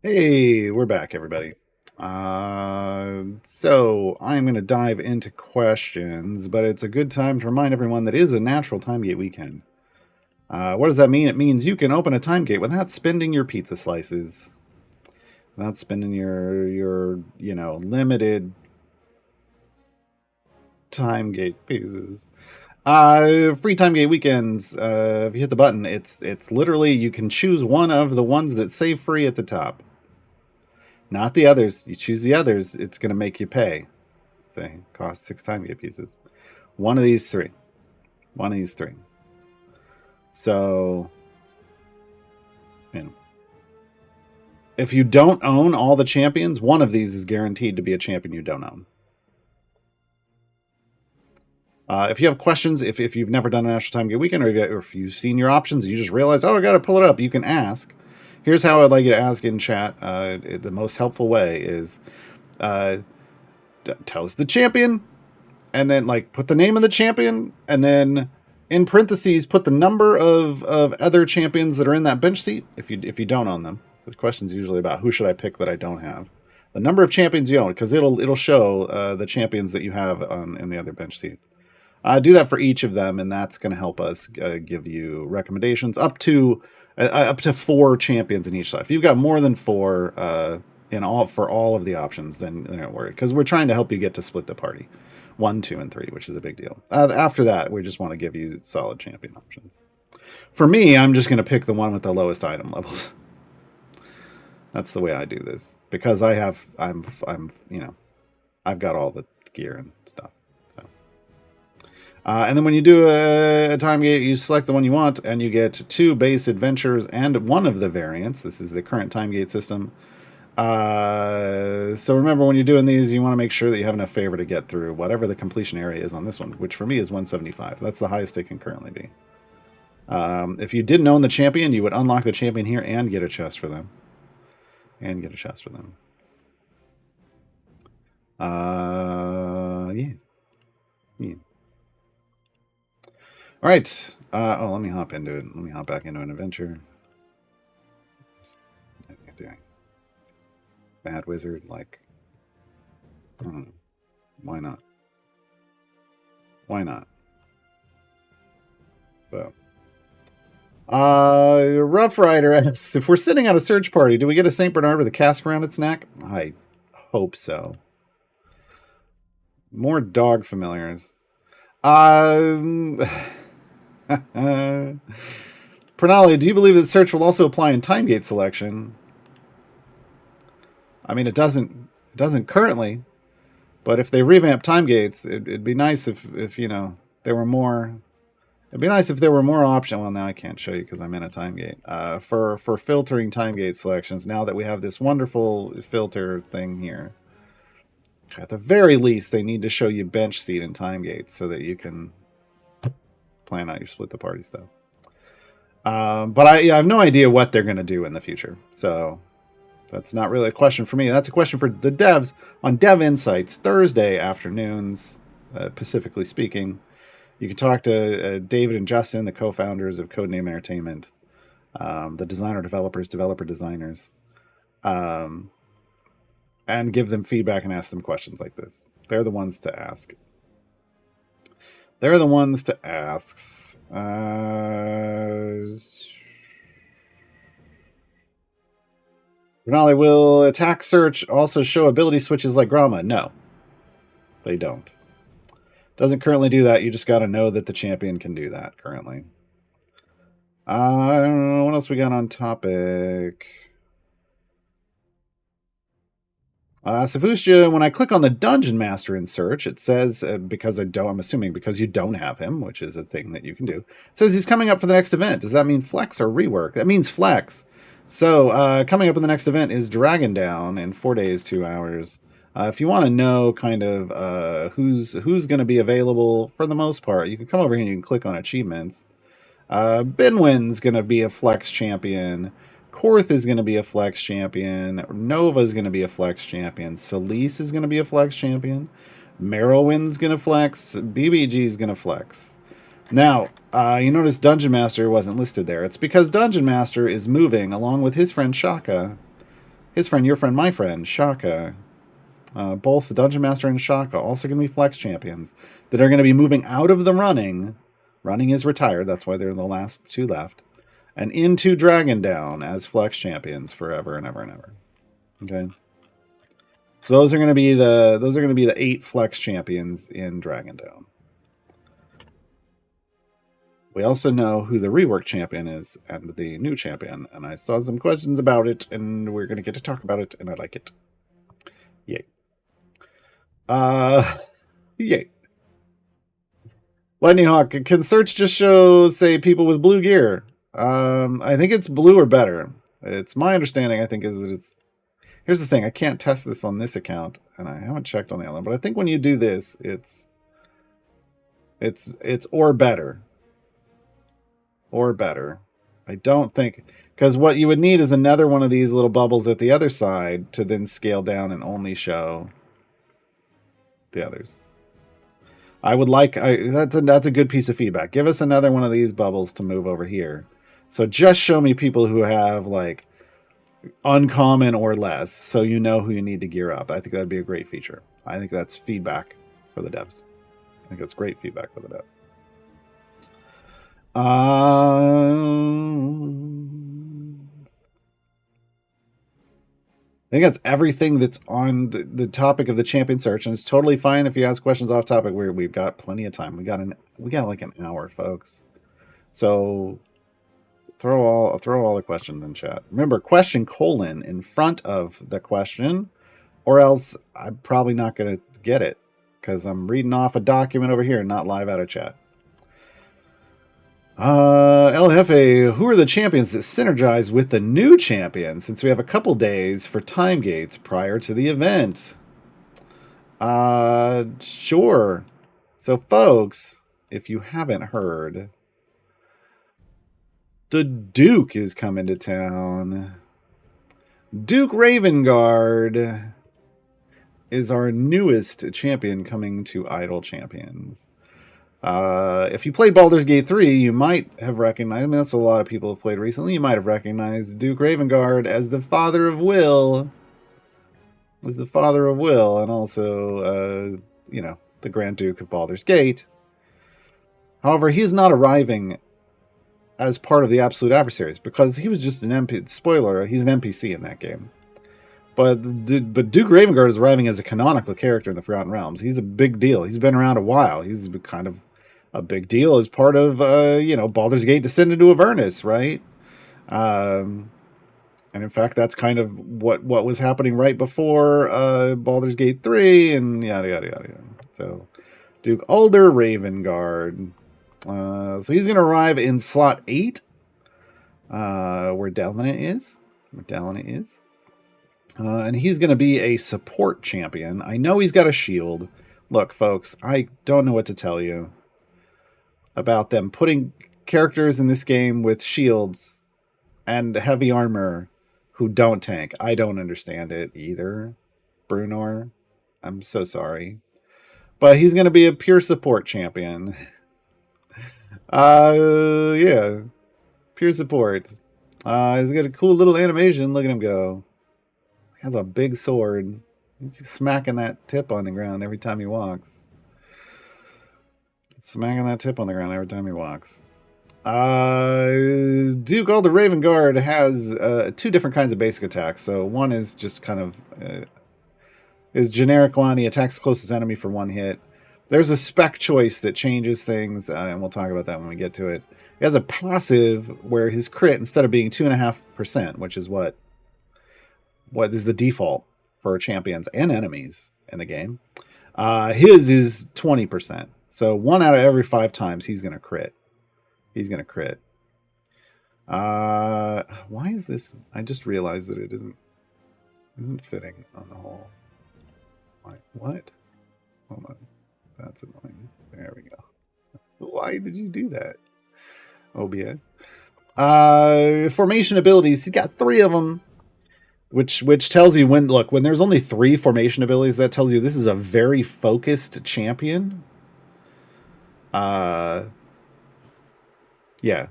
Hey, we're back, everybody. So I'm going to dive into questions, but it's a good time to remind everyone that it is a natural time gate weekend. What does that mean? It means you can open a time gate without spending your pizza slices, without spending your limited time gate pieces. Free time gate weekends. If you hit the button, it's literally you can choose one of the ones that say free at the top. Not the others. You choose the others, it's going to make you pay. Say, cost 6 time gate pieces. One of these three. One of these three. So, if you don't own all the champions, one of these is guaranteed to be a champion you don't own. If you have questions, if you've never done a National Time Gate Weekend, or if you've seen your options and you just realize, oh, I got to pull it up, you can ask. Here's how I'd like you to ask in chat. The most helpful way is tell us the champion, and then put the name of the champion, and then in parentheses put the number of other champions that are in that bench seat if you don't own them. The question's usually about who should I pick that I don't have. The number of champions you own, because it'll show the champions that you have in the other bench seat. Do that for each of them, and that's going to help us give you recommendations up to 4 champions in each side. If you've got more than 4 for all of the options, then don't worry, because we're trying to help you get to split the party 1, 2, and 3, which is a big deal. After that, we just want to give you solid champion options. For me, I'm just going to pick the one with the lowest item levels. That's the way I do this, because I've got all the gear and stuff. And then when you do a time gate, you select the one you want, and you get 2 base adventures and 1 of the variants. This is the current time gate system. So remember, when you're doing these, you want to make sure that you have enough favor to get through whatever the completion area is on this one, which for me is 175. That's the highest it can currently be. If you didn't own the champion, you would unlock the champion here and get a chest for them. Yeah. All right. Let me hop into it. Let me hop back into an adventure. What are you doing? Bad wizard, why not? Why not? So, Rough Rider asks, if we're sitting at a search party, do we get a St. Bernard with a cask around its neck? I hope so. More dog familiars. Pranali, do you believe that search will also apply in time gate selection? I mean, it doesn't currently, but if they revamp time gates, it'd be nice if there were more. It'd be nice if there were more options. Well, now I can't show you because I'm in a time gate. For filtering time gate selections, now that we have this wonderful filter thing here, at the very least, they need to show you bench seat and time gates so that you can plan out your split the party stuff. But I have no idea what they're going to do in the future. So that's not really a question for me. That's a question for the devs on Dev Insights, Thursday afternoons, Pacifically speaking. You can talk to David and Justin, the co-founders of Codename Entertainment, the developer designers, and give them feedback and ask them questions like this. They're the ones to ask. Renali, will attack search also show ability switches like Grama? No, they don't. Doesn't currently do that. You just got to know that the champion can do that currently. I don't know what else we got on topic. Savustia, when I click on the Dungeon Master in search, it says, I'm assuming because you don't have him, which is a thing that you can do, it says he's coming up for the next event. Does that mean flex or rework? That means flex. So coming up in the next event is Dragon Down in 4 days, 2 hours. If you want to know kind of who's going to be available for the most part, you can come over here and you can click on achievements. Binwin's going to be a flex champion. Korth is going to be a flex champion. Nova is going to be a flex champion. Celise is going to be a flex champion. Merylwyn's going to flex. BBG is going to flex. Now, you notice Dungeon Master wasn't listed there. It's because Dungeon Master is moving, along with his friend Shaka, His friend, your friend, my friend, Shaka. Both the Dungeon Master and Shaka also going to be flex champions that are going to be moving out of the running. Running is retired. That's why they're the last two left. And into Dragon Down as flex champions forever and ever and ever. Okay. So those are going to be the 8 flex champions in Dragon Down. We also know who the rework champion is and the new champion, and I saw some questions about it, and we're going to get to talk about it, and I like it. Yay. Yay. Lightning Hawk, can search just show, say, people with blue gear? I think it's blue or better. It's my understanding, I think, is that it's... Here's the thing, I can't test this on this account, and I haven't checked on the other one, but I think when you do this, it's or better. Or better. I don't think... Because what you would need is another one of these little bubbles at the other side to then scale down and only show the others. I would like... that's a good piece of feedback. Give us another one of these bubbles to move over here. So just show me people who have, like, uncommon or less, so you know who you need to gear up. I think that'd be a great feature. I think that's feedback for the devs. I think that's great feedback for the devs. I think that's everything that's on the topic of the champion search, and it's totally fine if you ask questions off topic. We've got plenty of time. We got like an hour, folks. So throw all the questions in chat. Remember, question : in front of the question, or else I'm probably not going to get it because I'm reading off a document over here and not live out of chat. El Jefe, who are the champions that synergize with the new champion, since we have a couple days for time gates prior to the event? Sure. So, folks, if you haven't heard, the Duke is coming to town. Duke Ravengard is our newest champion coming to Idle Champions. If you played Baldur's Gate 3, you might have recognized, I mean, that's what a lot of people have played recently, you might have recognized Duke Ravengard as the father of Will. As the father of Will, and also, you know, the Grand Duke of Baldur's Gate. However, he is not arriving as part of the Absolute Adversaries, because he was just an NPC. Spoiler, he's an NPC in that game. But Duke Ravengard is arriving as a canonical character in the Forgotten Realms. He's a big deal. He's been around a while. He's kind of a big deal as part of, you know, Baldur's Gate Descent into Avernus, right? And in fact, that's kind of what was happening right before Baldur's Gate 3 and yada, yada, yada. So, Duke Alder Ravengard. So he's going to arrive in slot 8, where Delina is. And he's going to be a support champion. I know he's got a shield. Look, folks, I don't know what to tell you about them putting characters in this game with shields and heavy armor who don't tank. I don't understand it either, Brunor. I'm so sorry. But he's going to be a pure support champion. Yeah. Pure support. He's got a cool little animation. Look at him go. He has a big sword. He's smacking that tip on the ground every time he walks. Smacking that tip on the ground every time he walks. Duke Alder Ravengard has 2 different kinds of basic attacks. So one is just kind of is generic one. He attacks the closest enemy for 1 hit. There's a spec choice that changes things, and we'll talk about that when we get to it. He has a passive where his crit, instead of being 2.5%, which is what is the default for champions and enemies in the game, his is 20%. So 1 out of every 5 times he's going to crit. Why is this? I just realized that it isn't fitting on the whole. What? Hold on. That's annoying. There we go. Why did you do that? OBS. Formation abilities. He's got 3 of them. Which tells you when there's only 3 formation abilities, that tells you this is a very focused champion. Yeah.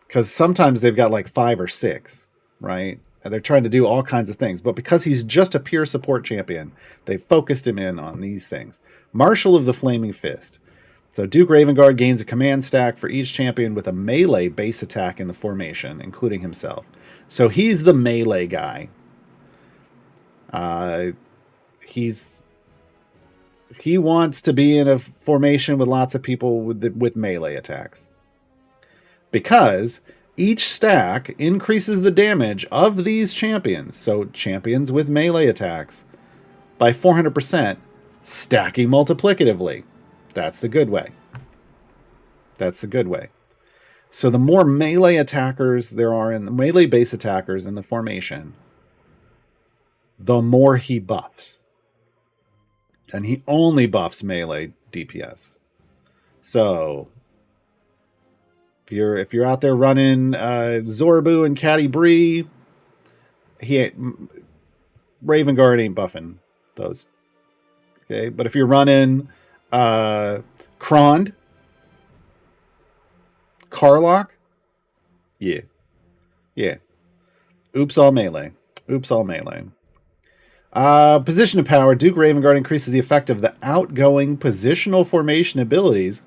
Because sometimes they've got like 5 or 6, right? And they're trying to do all kinds of things. But because he's just a pure support champion, they focused him in on these things. Marshal of the Flaming Fist. So Duke Ravengard gains a command stack for each champion with a melee base attack in the formation, including himself. So he's the melee guy. He wants to be in a formation with lots of people with melee attacks. Because each stack increases the damage of these champions, so champions with melee attacks, by 400%, stacking multiplicatively. That's the good way. That's the good way. So the more melee attackers there are in the melee base attackers in the formation, the more he buffs. And he only buffs melee DPS. So if you're out there running Zorbu and Caddy Bree, Ravengard ain't buffing those. Okay, but if you're running Krond, Karlach, yeah. Oops, all melee. Position of power. Duke Ravengard increases the effect of the outgoing positional formation abilities.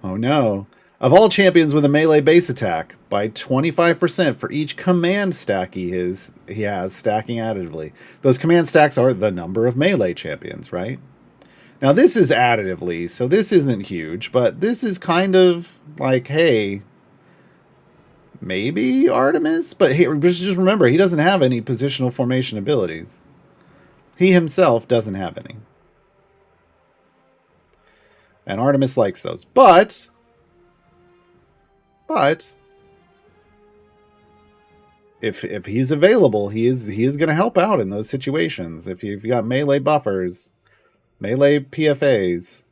Oh no. Of all champions with a melee base attack by 25% for each command stack he has stacking additively. Those command stacks are the number of melee champions, right? Now this is additively, so this isn't huge, but this is kind of like, hey, maybe Artemis? But just remember, he doesn't have any positional formation abilities. He himself doesn't have any. And Artemis likes those. But if he's available, he is going to help out in those situations. If you've got melee buffers, melee PFAs,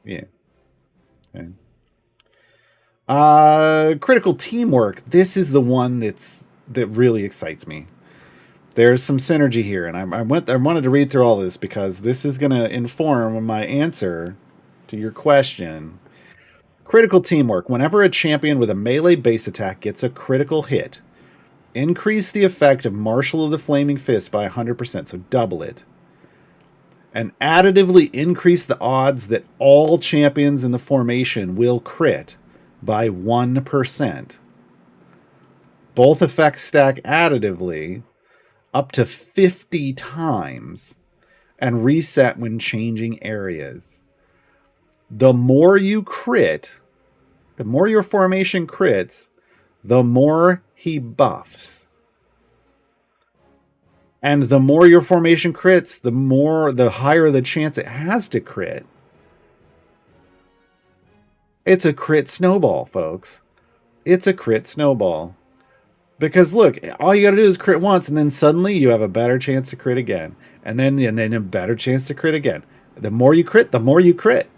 yeah. Okay. Critical teamwork. This is the one that really excites me. There's some synergy here, and I wanted to read through all this because this is going to inform my answer to your question. Critical teamwork. Whenever a champion with a melee base attack gets a critical hit, increase the effect of Marshal of the Flaming Fist by 100%, so double it. And additively increase the odds that all champions in the formation will crit by 1%. Both effects stack additively up to 50 times and reset when changing areas. The more you crit, the more your formation crits, the more he buffs. And the more your formation crits, the higher the chance it has to crit. It's a crit snowball, folks. It's a crit snowball. Because look, all you gotta do is crit once, and then suddenly you have a better chance to crit again. And then a better chance to crit again. The more you crit, the more you crit.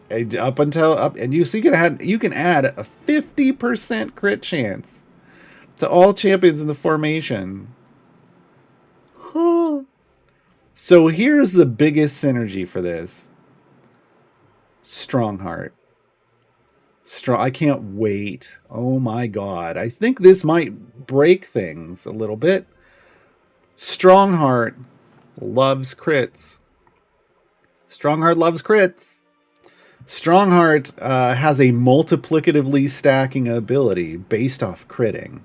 And you can add a 50% crit chance to all champions in the formation. Huh. So here's the biggest synergy for this. Strongheart. I can't wait. Oh my god. I think this might break things a little bit. Strongheart loves crits. Strongheart loves crits. Strongheart has a multiplicatively stacking ability based off critting.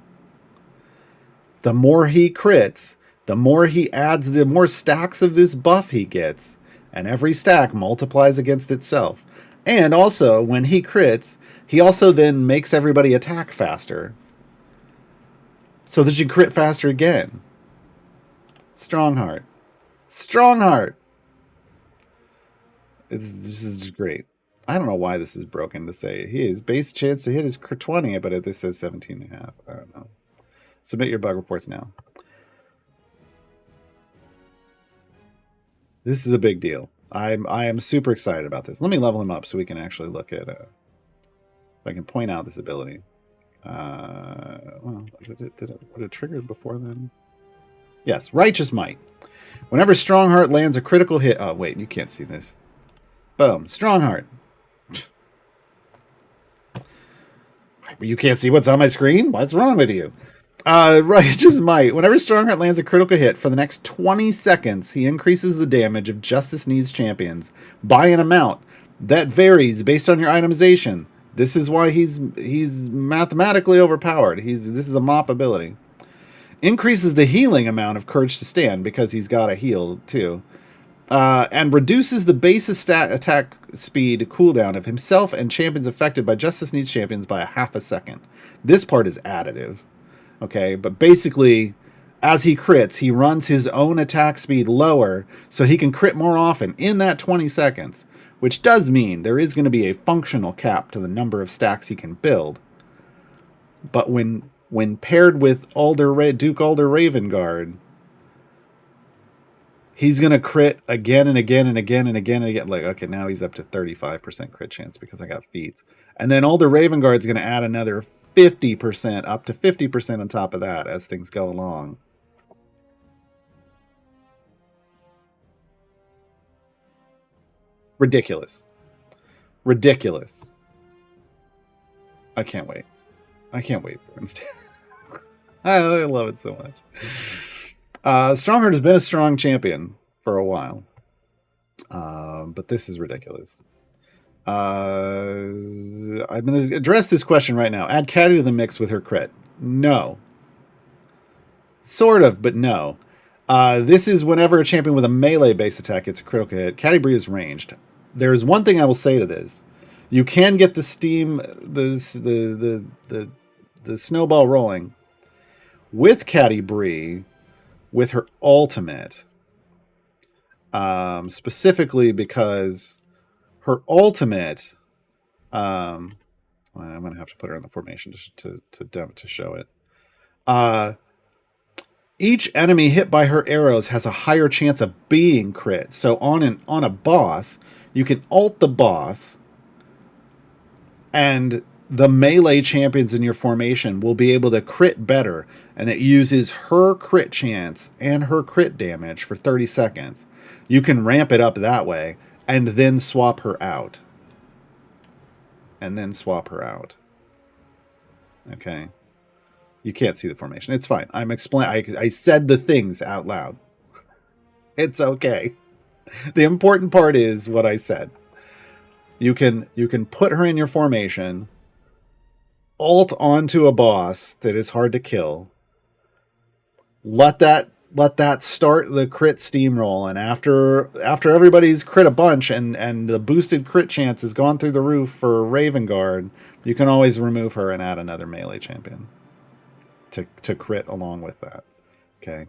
The more he crits, the more he adds, the more stacks of this buff he gets. And every stack multiplies against itself. And also, when he crits, he also then makes everybody attack faster. So that you crit faster again. Strongheart. Strongheart! This is great. I don't know why this is broken to say. His base chance to hit is 20, but this says 17.5. I don't know. Submit your bug reports now. This is a big deal. I am super excited about this. Let me level him up so we can actually look at so I can point out this ability. Well, did it trigger before then? Yes, Righteous Might. Whenever Strongheart lands a critical hit... Oh, wait, you can't see this. Boom. Strongheart. You can't see what's on my screen? What's wrong with you? Righteous Might. Whenever Strongheart lands a critical hit for the next 20 seconds, he increases the damage of Justice Needs champions by an amount that varies based on your itemization. This is why he's mathematically overpowered. This is a mop ability. Increases the healing amount of Courage to Stand because he's got a heal too. And reduces the base attack speed cooldown of himself and champions affected by Justice Needs champions by a half a second. This part is additive. Okay, but basically, as he crits, he runs his own attack speed lower so he can crit more often in that 20 seconds, which does mean there is going to be a functional cap to the number of stacks he can build. But when paired with Duke Alder Ravengard, he's going to crit again and again and again and again and again. Like, okay, now he's up to 35% crit chance because I got feats. And then Alder Ravengard's going to add another 50%, up to 50% on top of that as things go along. Ridiculous. Ridiculous. I can't wait. I can't wait for Wednesday. I love it so much. Strongheart has been a strong champion for a while. But this is ridiculous. I'm going to address this question right now. Add Caddy to the mix with her crit. No. Sort of, but no. This is whenever a champion with a melee base attack gets a critical hit. Caddy Bree is ranged. There is one thing I will say to this. You can get the steam, the snowball rolling with Caddy Bree with her ultimate. Specifically because her ultimate, I'm going to have to put her in the formation to show it. Each enemy hit by her arrows has a higher chance of being crit. So on a boss, you can ult the boss, and the melee champions in your formation will be able to crit better, and it uses her crit chance and her crit damage for 30 seconds. You can ramp it up that way, and then swap her out. Okay. You can't see the formation. It's fine. I'm explaining. I said the things out loud. It's okay. The important part is what I said. You can put her in your formation, ult onto a boss that is hard to kill. Let that start the crit steamroll, and after everybody's crit a bunch and the boosted crit chance has gone through the roof for Ravengard, you can always remove her and add another melee champion to crit along with that. Okay.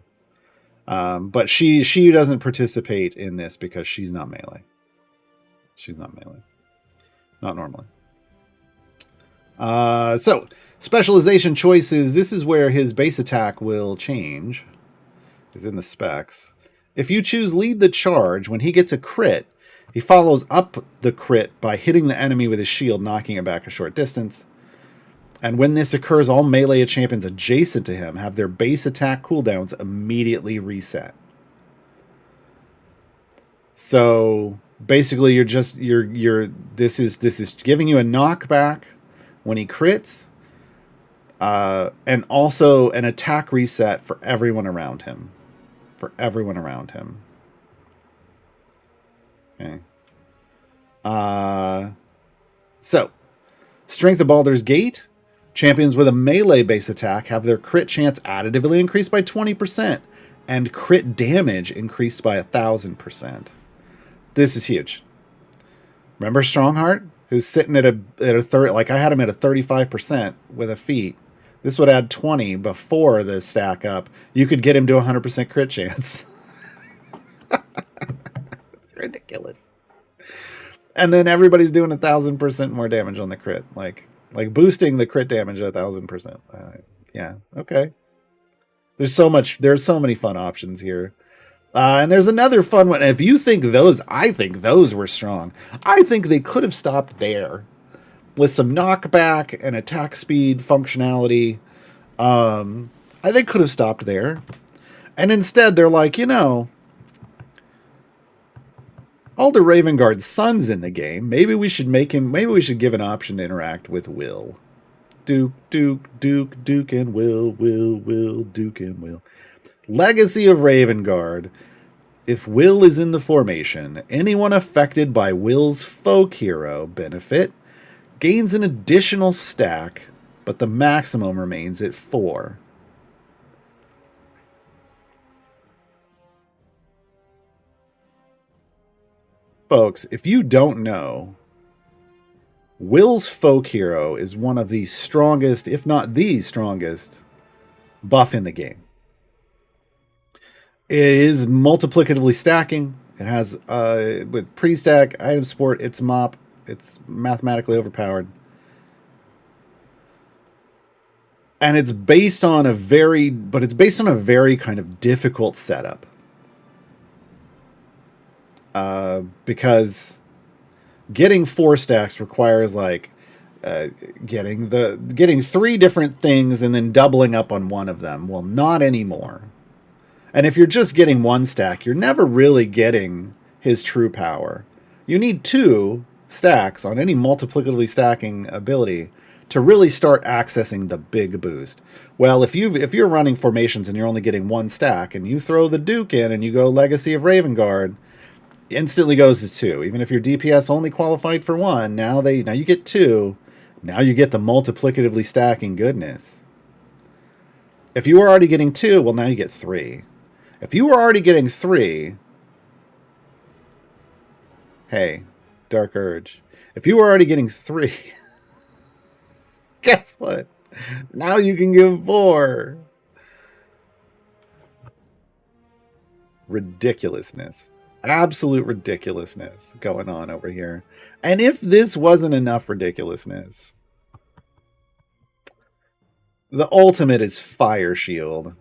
But she doesn't participate in this because she's not melee. Not normally. So specialization choices. This is where his base attack will change. Is in the specs. If you choose lead the charge, when he gets a crit, he follows up the crit by hitting the enemy with his shield, knocking it back a short distance. And when this occurs, all melee champions adjacent to him have their base attack cooldowns immediately reset. So basically, this is giving you a knockback when he crits, and also an attack reset for everyone around him. Okay. So, Strength of Baldur's Gate. Champions with a melee base attack have their crit chance additively increased by 20%, and crit damage increased by 1,000%. This is huge. Remember Strongheart, who's sitting at a third, like I had him at a 35% with a feat. This would add 20 before the stack up. You could get him to 100% crit chance. Ridiculous. And then everybody's doing 1,000% more damage on the crit, like boosting the crit damage 1,000%. Yeah, okay. There's so many fun options here. And there's another fun one. If you think I think those were strong. I think they could have stopped there with some knockback and attack speed functionality. I think could have stopped there. And instead they're like, Alder Ravengard's son's in the game. Maybe we should give an option to interact with Will. Duke, and Will, Duke, and Will. Legacy of Ravengard. If Will is in the formation, anyone affected by Will's folk hero benefit gains an additional stack, but the maximum remains at 4. Folks, if you don't know, Will's folk hero is one of the strongest, if not the strongest, buff in the game. It is multiplicatively stacking. It has, with pre-stack, item support, it's mop, it's mathematically overpowered. And it's based on a very kind of difficult setup. Because getting 4 stacks requires like getting 3 different things and then doubling up on one of them. Well, not anymore. And if you're just getting 1 stack, you're never really getting his true power. You need 2 stacks on any multiplicatively stacking ability to really start accessing the big boost. Well, if you're running formations and you're only getting 1 stack and you throw the Duke in and you go Legacy of Ravengard, instantly goes to 2. Even if your DPS only qualified for 1, now you get 2. Now you get the multiplicatively stacking goodness. If you were already getting 2, well, now you get 3. If you were already getting 3, hey, Dark Urge. If you were already getting 3, guess what? Now you can give 4. Ridiculousness. Absolute ridiculousness going on over here. And if this wasn't enough ridiculousness, the ultimate is Fire Shield.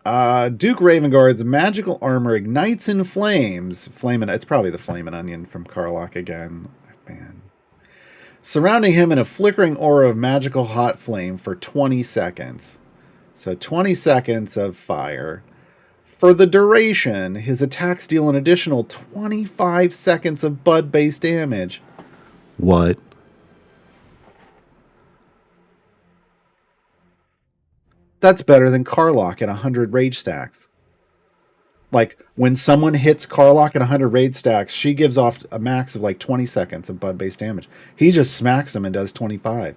Duke Ravengard's magical armor ignites in flames. It's probably the Flamin' Onion from Karlach again. Man. Surrounding him in a flickering aura of magical hot flame for 20 seconds. So 20 seconds of fire. For the duration, his attacks deal an additional 25 seconds of Bud-based damage. What? That's better than Karlach at 100 rage stacks. Like, when someone hits Karlach at 100 rage stacks, she gives off a max of like 20 seconds of Bud-based damage. He just smacks him and does 25.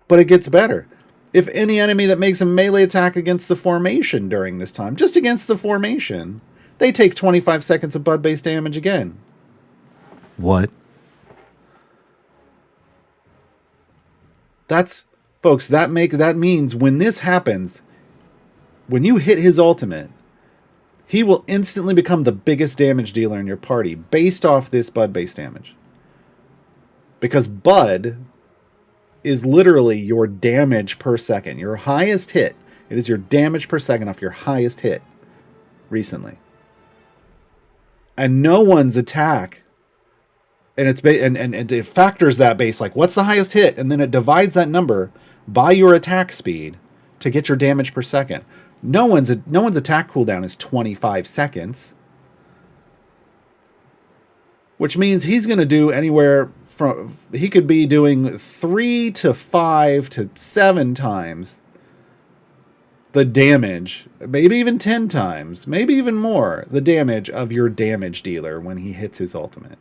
But it gets better. If any enemy that makes a melee attack against the formation during this time, just against the formation, they take 25 seconds of Bud-based damage again. What? Folks, that means when this happens, when you hit his ultimate, he will instantly become the biggest damage dealer in your party based off this Bud-based damage. Because Bud is literally your damage per second. Your highest hit. It is your damage per second off your highest hit recently. And no one's attack, and it factors that base, like what's the highest hit, and then it divides that number by your attack speed to get your damage per second. No one's attack cooldown is 25 seconds. Which means he's going to do anywhere from, he could be doing 3 to 5 to 7 times the damage, maybe even 10 times, maybe even more, the damage of your damage dealer when he hits his ultimate.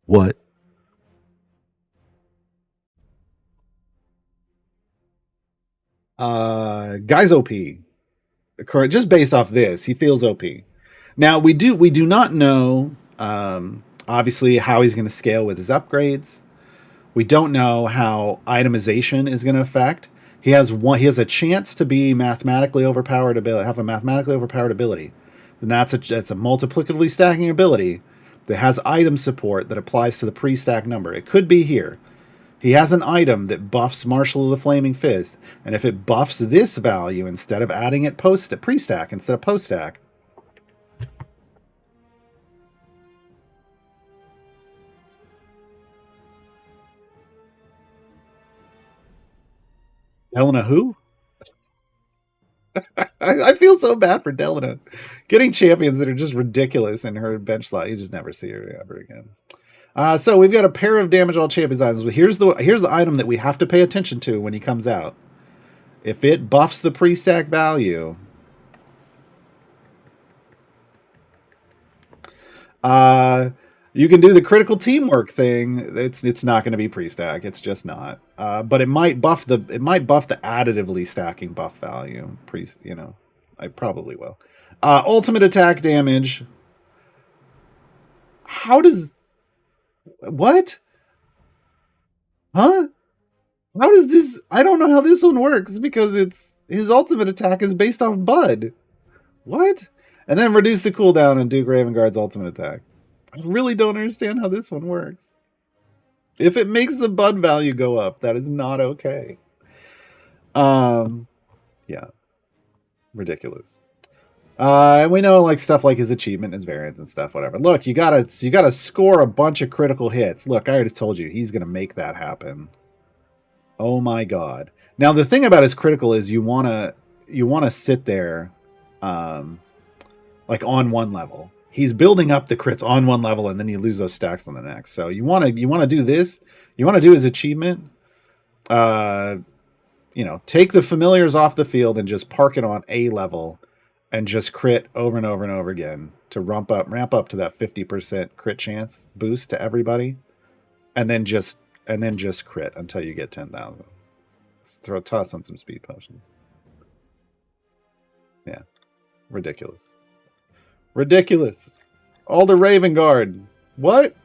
What? Guy's OP. Just based off this, he feels OP. Now we do not know, obviously, how he's going to scale with his upgrades. We don't know how itemization is going to affect. He has a chance to be mathematically overpowered ability, have a mathematically overpowered ability, and that's a multiplicatively stacking ability that has item support that applies to the pre-stack number. It could be here. He has an item that buffs Marshal of the Flaming Fist, and if it buffs this value instead of adding it pre-stack instead of post-stack, Delana who? I feel so bad for Delana. Getting champions that are just ridiculous in her bench slot. You just never see her ever again. So we've got a pair of damage all champions items. Here's the item that we have to pay attention to when he comes out. If it buffs the pre-stack value, you can do the critical teamwork thing. It's not going to be pre-stack. It's just not. But it might buff the additively stacking buff value. I probably will. Ultimate attack damage. How does what? Huh? How does this? I don't know how this one works because his ultimate attack is based off Bud. What? And then reduce the cooldown and Duke Ravengard's ultimate attack. I really don't understand how this one works. If it makes the Bud value go up, that is not okay. Yeah. Ridiculous. And we know like stuff like his achievement, his variants and stuff, whatever. Look, you gotta score a bunch of critical hits. Look, I already told you he's gonna make that happen. Oh my god. Now the thing about his critical is you wanna sit there like on one level. He's building up the crits on one level and then you lose those stacks on the next. So you wanna do this, you wanna do his achievement. Take the familiars off the field and just park it on a level. And just crit over and over and over again to ramp up to that 50% crit chance boost to everybody, and then just crit until you get 10,000. Throw a toss on some speed potions. Yeah, ridiculous. All the Ravengard. What?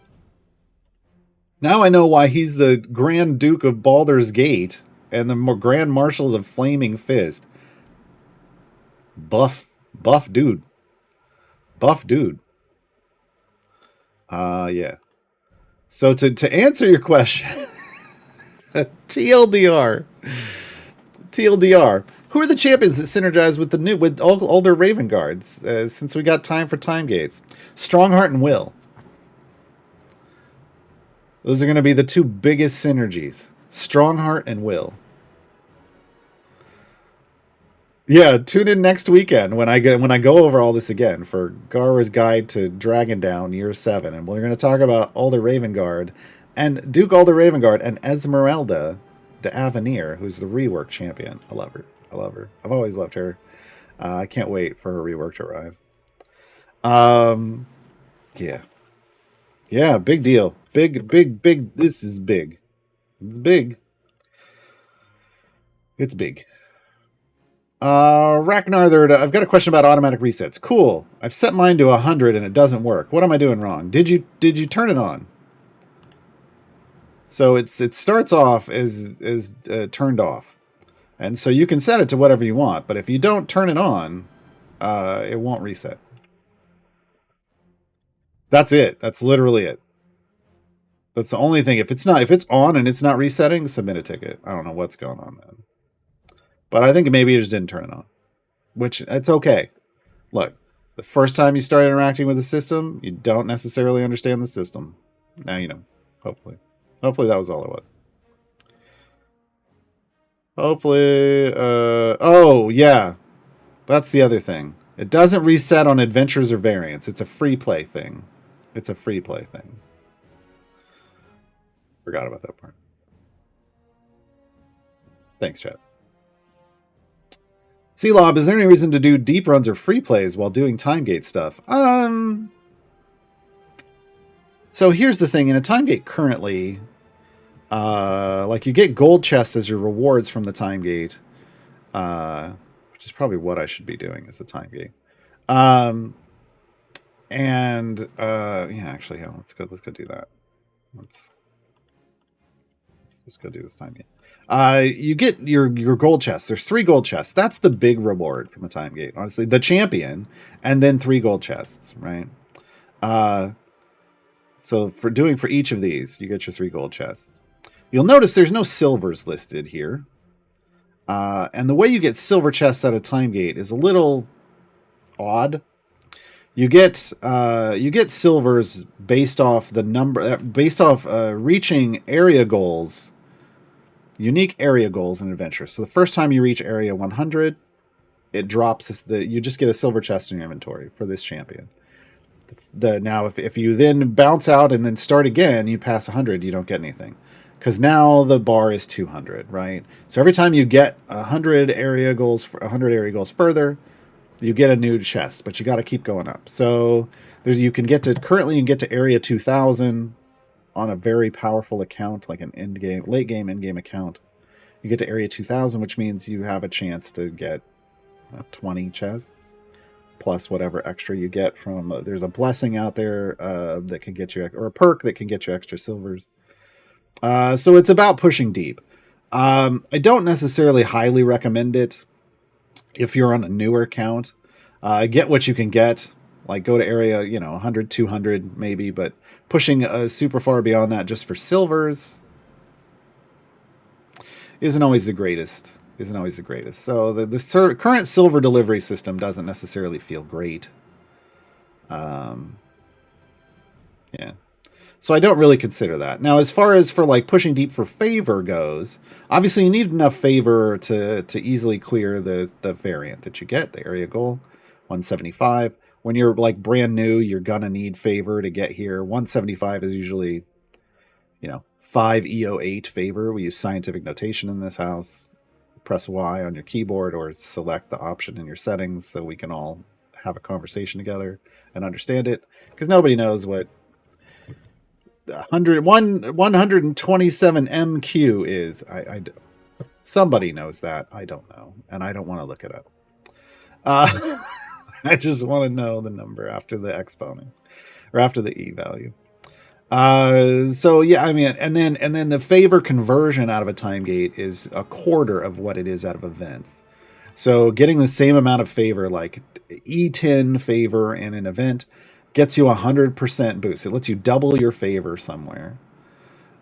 Now I know why he's the Grand Duke of Baldur's Gate and the Grand Marshal of the Flaming Fist. Buff dude. Yeah. So to answer your question, TLDR. Who are the champions that synergize with older Ravenguards? Since we got time for time gates, Strongheart and Will. Those are going to be the two biggest synergies. Strongheart and Will. Yeah, tune in next weekend when I go over all this again for Gaarawarr's Guide to Dragon Down Year 7, and we're going to talk about Alder Ravengard and Duke Alder Ravengard and Esmeralda de Avenir, who's the rework champion. I love her. I've always loved her. I can't wait for her rework to arrive. Yeah, big deal. Big. This is big. It's big. Ragnar, I've got a question about automatic resets. Cool. I've set mine to 100 and it doesn't work. What am I doing wrong? Did you turn it on? So it starts off as turned off, and so you can set it to whatever you want. But if you don't turn it on, it won't reset. That's it. That's literally it. That's the only thing. If it's on and it's not resetting, submit a ticket. I don't know what's going on then. But I think maybe you just didn't turn it on, which it's okay. Look, the first time you start interacting with the system, you don't necessarily understand the system. Now you know. Hopefully that was all it was. Hopefully, oh yeah, that's the other thing. It doesn't reset on adventures or variants. It's a free play thing. Forgot about that part. Thanks, chat. C-Lob, is there any reason to do deep runs or free plays while doing time gate stuff? So here's the thing. In a time gate currently, like you get gold chests as your rewards from the time gate, which is probably what I should be doing as the time gate. Yeah, actually, yeah, let's go do that. Let's go do this time gate. You get your gold chests. There's 3 gold chests. That's the big reward from a time gate. Honestly, the champion, and then 3 gold chests, right? So for each of these, you get your 3 gold chests. You'll notice there's no silvers listed here. And the way you get silver chests out of time gate is a little odd. You get silvers based off the number, reaching area goals. Unique area goals in adventure. So the first time you reach area 100, it drops you just get a silver chest in your inventory for this champion. Now if you then bounce out and then start again, you pass 100, you don't get anything, because now the bar is 200, right? So every time you get 100 area goals further, you get a new chest, but you got to keep going up. So currently you can get to area 2000 on a very powerful account, like an late game end game account. You get to area 2000, which means you have a chance to get 20 chests plus whatever extra you get from. There's a blessing out there that can get you, or a perk that can get you extra silvers. So it's about pushing deep. I don't necessarily highly recommend it if you're on a newer account. Get what you can get. Like go to area 100, 200 maybe, but pushing super far beyond that just for silvers isn't always the greatest. So the current silver delivery system doesn't necessarily feel great. Yeah. So I don't really consider that. Now, as far as for like pushing deep for favor goes, obviously you need enough favor to easily clear the variant that you get, the area goal, 175. When you're like brand new, you're gonna need favor to get here. 175 is usually, 5 EO8 favor. We use scientific notation in this house. Press Y on your keyboard or select the option in your settings so we can all have a conversation together and understand it, because nobody knows what 127 MQ is. Somebody knows that. I don't know, and I don't want to look it up. I just want to know the number after the exponent or after the E value. So yeah, I mean, and then the favor conversion out of a time gate is a quarter of what it is out of events. So getting the same amount of favor, like E10 favor in an event, gets you 100% boost. It lets you double your favor somewhere.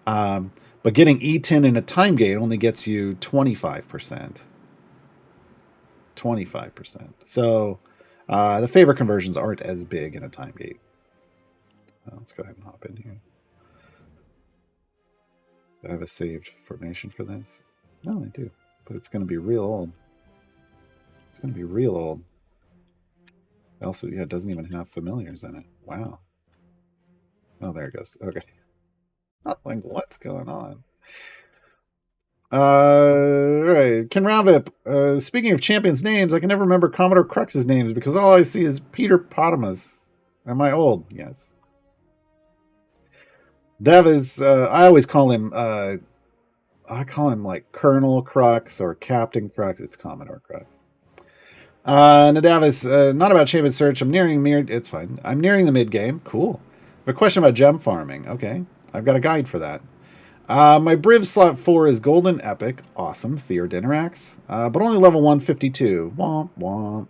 But getting E10 in a time gate only gets you 25%. 25%. So the favor conversions aren't as big in a time gate. Let's go ahead and hop in here. Do I have a saved formation for this? No, I do. But it's going to be real old. It's going to be real old. Also, yeah, it doesn't even have familiars in it. Wow. Oh, there it goes. Okay. Not like, what's going on? Right. Ken Ravip. Speaking of champions' names, I can never remember Commodore Crux's names because all I see is Peter Potamus. Am I old? Yes. Dev is, I always call him, like Colonel Crux or Captain Crux. It's Commodore Crux. Nadav is not about champion search. It's fine. I'm nearing the mid game. Cool. I have a question about gem farming. Okay. I've got a guide for that. My Briv slot 4 is Golden Epic. Awesome. Theodinarax. But only level 152. Womp womp.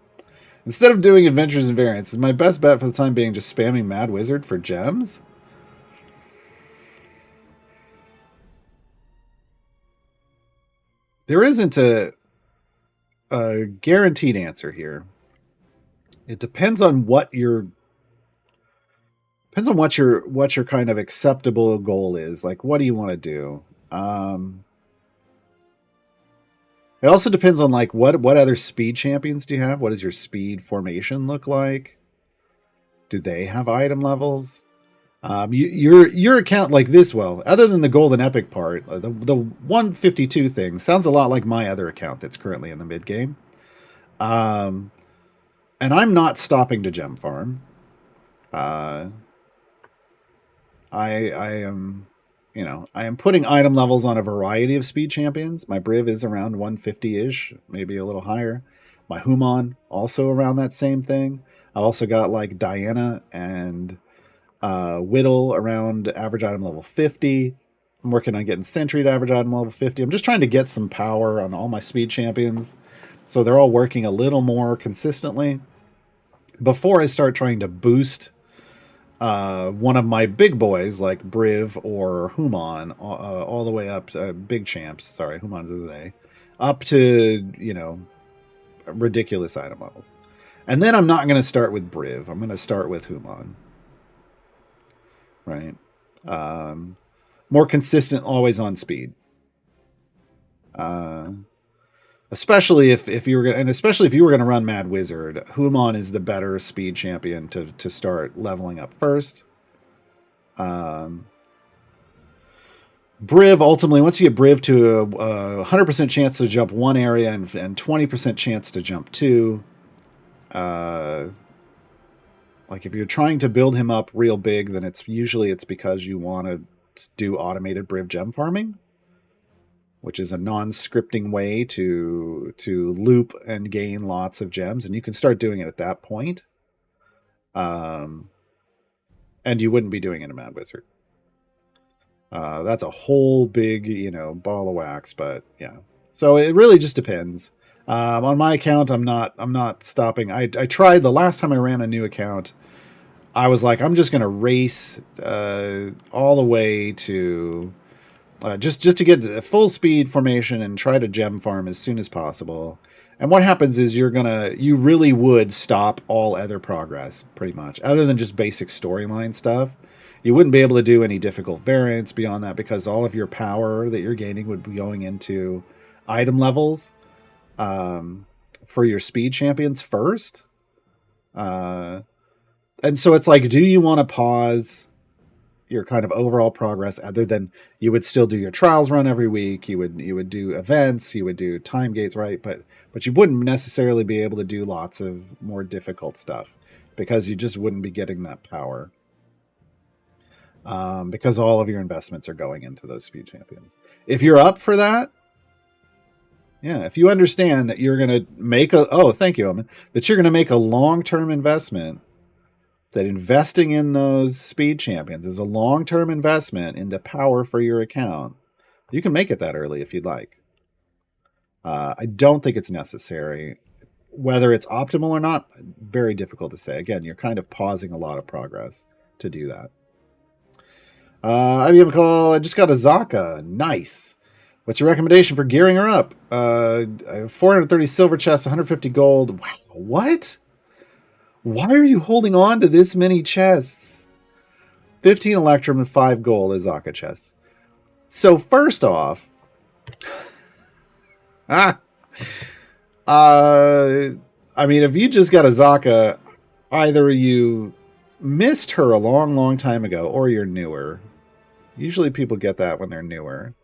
Instead of doing adventures and variants, is my best bet for the time being just spamming Mad Wizard for gems? There isn't a guaranteed answer here. It depends on what your kind of acceptable goal is. Like, what do you want to do? It also depends on like what other speed champions do you have? What does your speed formation look like? Do they have item levels? Your account like this, well, other than the Golden Epic part, the 152 thing sounds a lot like my other account that's currently in the mid game. And I'm not stopping to gem farm. I am, I am putting item levels on a variety of speed champions. My Briv is around 150-ish, maybe a little higher. My Human also around that same thing. I also got like Diana and Whittle around average item level 50. I'm working on getting Sentry to average item level 50. I'm just trying to get some power on all my speed champions, so they're all working a little more consistently before I start trying to boost one of my big boys like Briv or Human all the way up to big champs. Sorry, Human's a they. Up to, ridiculous item level. And then I'm not going to start with Briv. I'm going to start with Human. Right. More consistent, always on speed. Especially if you were gonna, and especially if you were gonna run Mad Wizard, Human is the better speed champion to start leveling up first. Briv, ultimately, once you get Briv to a 100% chance to jump one area and 20% chance to jump two, like if you're trying to build him up real big, then it's because you want to do automated Briv gem farming, which is a non-scripting way to loop and gain lots of gems, and you can start doing it at that point. And you wouldn't be doing it in Mad Wizard. That's a whole big, ball of wax, but yeah. So it really just depends. On my account, I'm not stopping. I tried the last time I ran a new account. I was like, I'm just gonna race all the way to just to get a full speed formation and try to gem farm as soon as possible. And what happens is you really would stop all other progress pretty much, other than just basic storyline stuff. You wouldn't be able to do any difficult variants beyond that because all of your power that you're gaining would be going into item levels for your speed champions first. And so it's like, do you want to pause your kind of overall progress other than you would still do your trials run every week, you would do events, you would do time gates, right? But you wouldn't necessarily be able to do lots of more difficult stuff because you just wouldn't be getting that power. Because all of your investments are going into those speed champions. If you're up for that, yeah, if you understand that you're going to make thank you, Omen, that you're going to make a long-term investment, that investing in those speed champions is a long-term investment into power for your account, you can make it that early if you'd like. I don't think it's necessary. Whether it's optimal or not, very difficult to say. Again, you're kind of pausing a lot of progress to do that. IBM call. I just got a Zaka. Nice. What's your recommendation for gearing her up? 430 silver chests, 150 gold. Wow. What? Why are you holding on to this many chests? 15 electrum and 5 gold is Zaka chests. So first off, I mean, if you just got a Zaka, either you missed her a long, long time ago, or you're newer. Usually people get that when they're newer.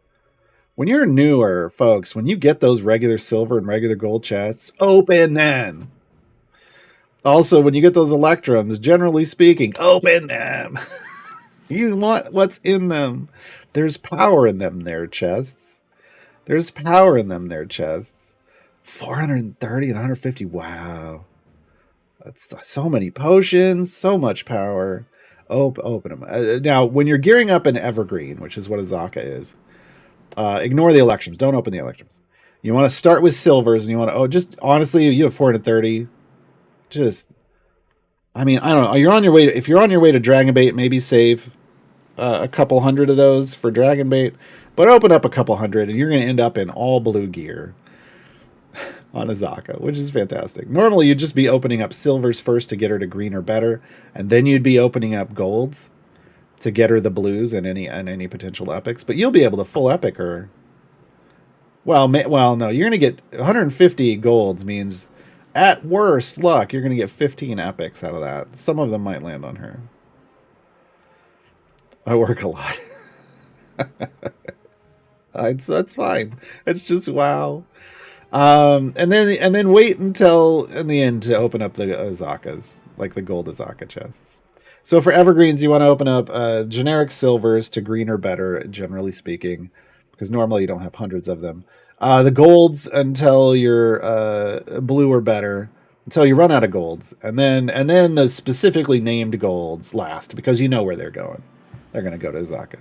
When you're newer, folks, when you get those regular silver and regular gold chests, open them. Also, when you get those electrums, generally speaking, open them. You want what's in them. There's power in them there chests. There's power in them there chests. 430 and 150. Wow. That's so many potions, so much power. Open them. Now, when you're gearing up an evergreen, which is what a Zaka is, ignore the electrums. Don't open the electrums. You want to start with silvers, and you want to, just honestly, you have 430. Just, I mean, I don't know. You're on your way. If you're on your way to Dragon Bait, maybe save a couple hundred of those for Dragon Bait, but open up a couple hundred, and you're going to end up in all blue gear on a Zaka, which is fantastic. Normally, you'd just be opening up silvers first to get her to green or better, and then you'd be opening up golds to get her the blues and any potential epics. But you'll be able to full epic her. Well, no, you're going to get 150 golds means at worst luck you're going to get 15 epics out of that. Some of them might land on her. I work a lot. That's fine. It's just wow. And then wait until in the end to open up the Azakas, like the gold Azaka chests. So for evergreens, you want to open up generic silvers to green or better, generally speaking, because normally you don't have hundreds of them. The golds until you're blue or better, until you run out of golds, and then the specifically named golds last, because you know where they're going. They're going to go to Azaka.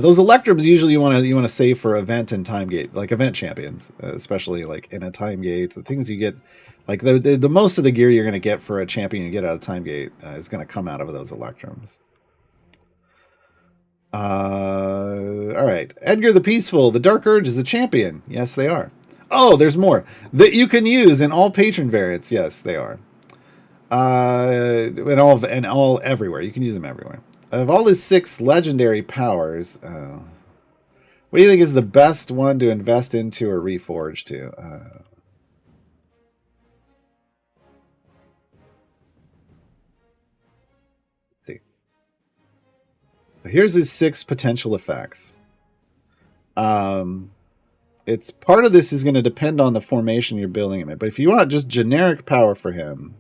Those electrums usually you want to save for event and time gate, like event champions, especially like in a time gate. The things you get, like the most of the gear you're going to get for a champion you get out of time gate is going to come out of those electrums. All right, Edgar the Peaceful, the Dark Urge is a champion. Yes, they are. Oh, there's more that you can use in all patron variants. Yes, they are. And all everywhere. You can use them everywhere. Of all his 6 legendary powers, What do you think is the best one to invest into or reforge to? See. Here's his 6 potential effects. It's part of this is going to depend on the formation you're building him in. But if you want just generic power for him,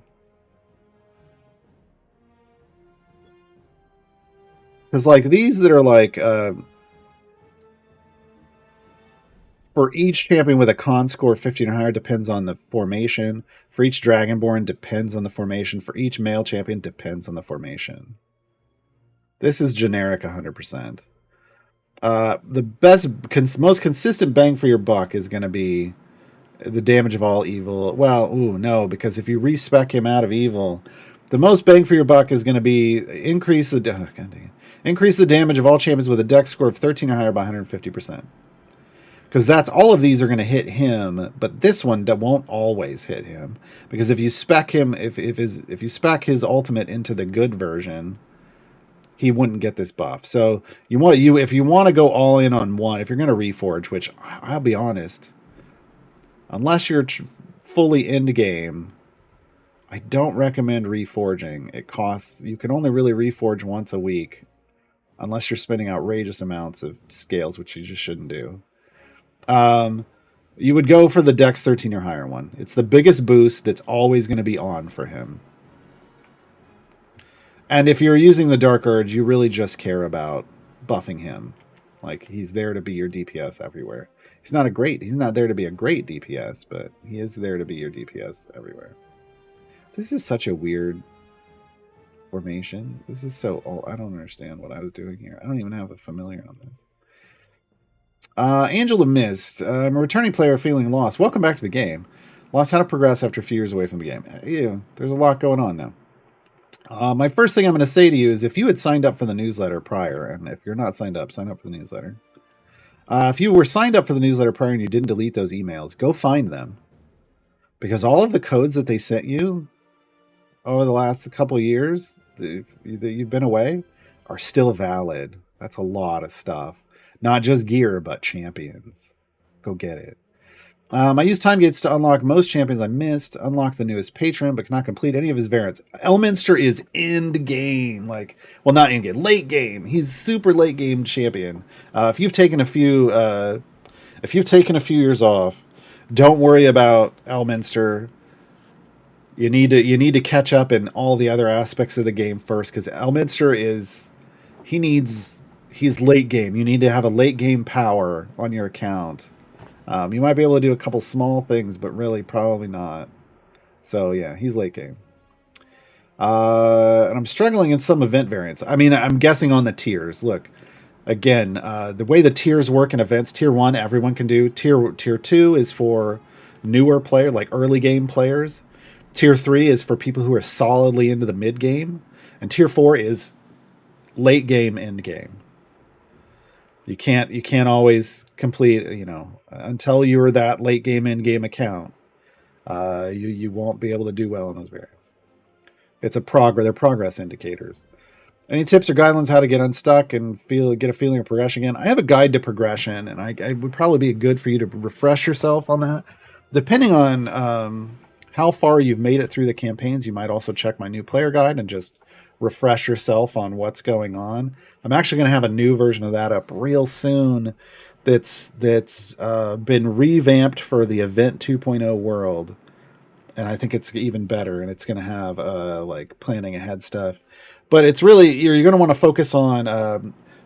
because like these that are like for each champion with a con score 15 or higher depends on the formation. For each Dragonborn depends on the formation. For each male champion depends on the formation. This is generic 100%. The best, most consistent bang for your buck is going to be the damage of all evil. Well, no, because if you respec him out of evil, the most bang for your buck is going to be increase the damage of all champions with a dex score of 13 or higher by 150%. Because that's all of these are going to hit him, but this one that won't always hit him. Because if you spec him, if you spec his ultimate into the good version, he wouldn't get this buff. So if you want to go all in on one, if you're going to reforge, which I'll be honest, unless you're fully end game, I don't recommend reforging. It costs, you can only really reforge once a week, unless you're spending outrageous amounts of scales, which you just shouldn't do. You would go for the Dex 13 or higher one. It's the biggest boost that's always going to be on for him. And if you're using the Dark Urge, you really just care about buffing him. Like, he's there to be your DPS everywhere. He's not there to be a great DPS, but he is there to be your DPS everywhere. This is such a weird formation. This is so old. I don't understand what I was doing here. I don't even have a familiar on this. Angela Mist. I'm a returning player feeling lost. Welcome back to the game. Lost how to progress after a few years away from the game. Ew, there's a lot going on now. My first thing I'm going to say to you is if you had signed up for the newsletter prior, and if you're not signed up, sign up for the newsletter. If you were signed up for the newsletter prior and you didn't delete those emails, go find them. Because all of the codes that they sent you over the last couple of years that you've been away are still valid. That's a lot of stuff. Not just gear, but champions. Go get it. I used time gates to unlock most champions I missed, unlock the newest patron, but cannot complete any of his variants. Elminster is end game, not end game, late game. He's super late game champion. If you've taken a few years off, don't worry about Elminster. You need to catch up in all the other aspects of the game first, because Elminster he's late game. You need to have a late game power on your account. You might be able to do a couple small things, but really probably not. So yeah, he's late game. And I'm struggling in some event variants. I mean, I'm guessing on the tiers. Look, again, the way the tiers work in events, tier 1, everyone can do. Tier 2 is for newer players, like early game players. Tier 3 is for people who are solidly into the mid game. And tier 4 is late game, end game. You can't always complete, until you're that late game, end game account. You won't be able to do well in those variants. They're progress indicators. Any tips or guidelines how to get unstuck and get a feeling of progression again? I have a guide to progression, and I would probably be good for you to refresh yourself on that. Depending on how far you've made it through the campaigns, you might also check my new player guide and just refresh yourself on what's going on. I'm actually going to have a new version of that up real soon that's been revamped for the Event 2.0 world, and I think it's even better, and it's going to have planning ahead stuff. But it's really, you're going to want to focus on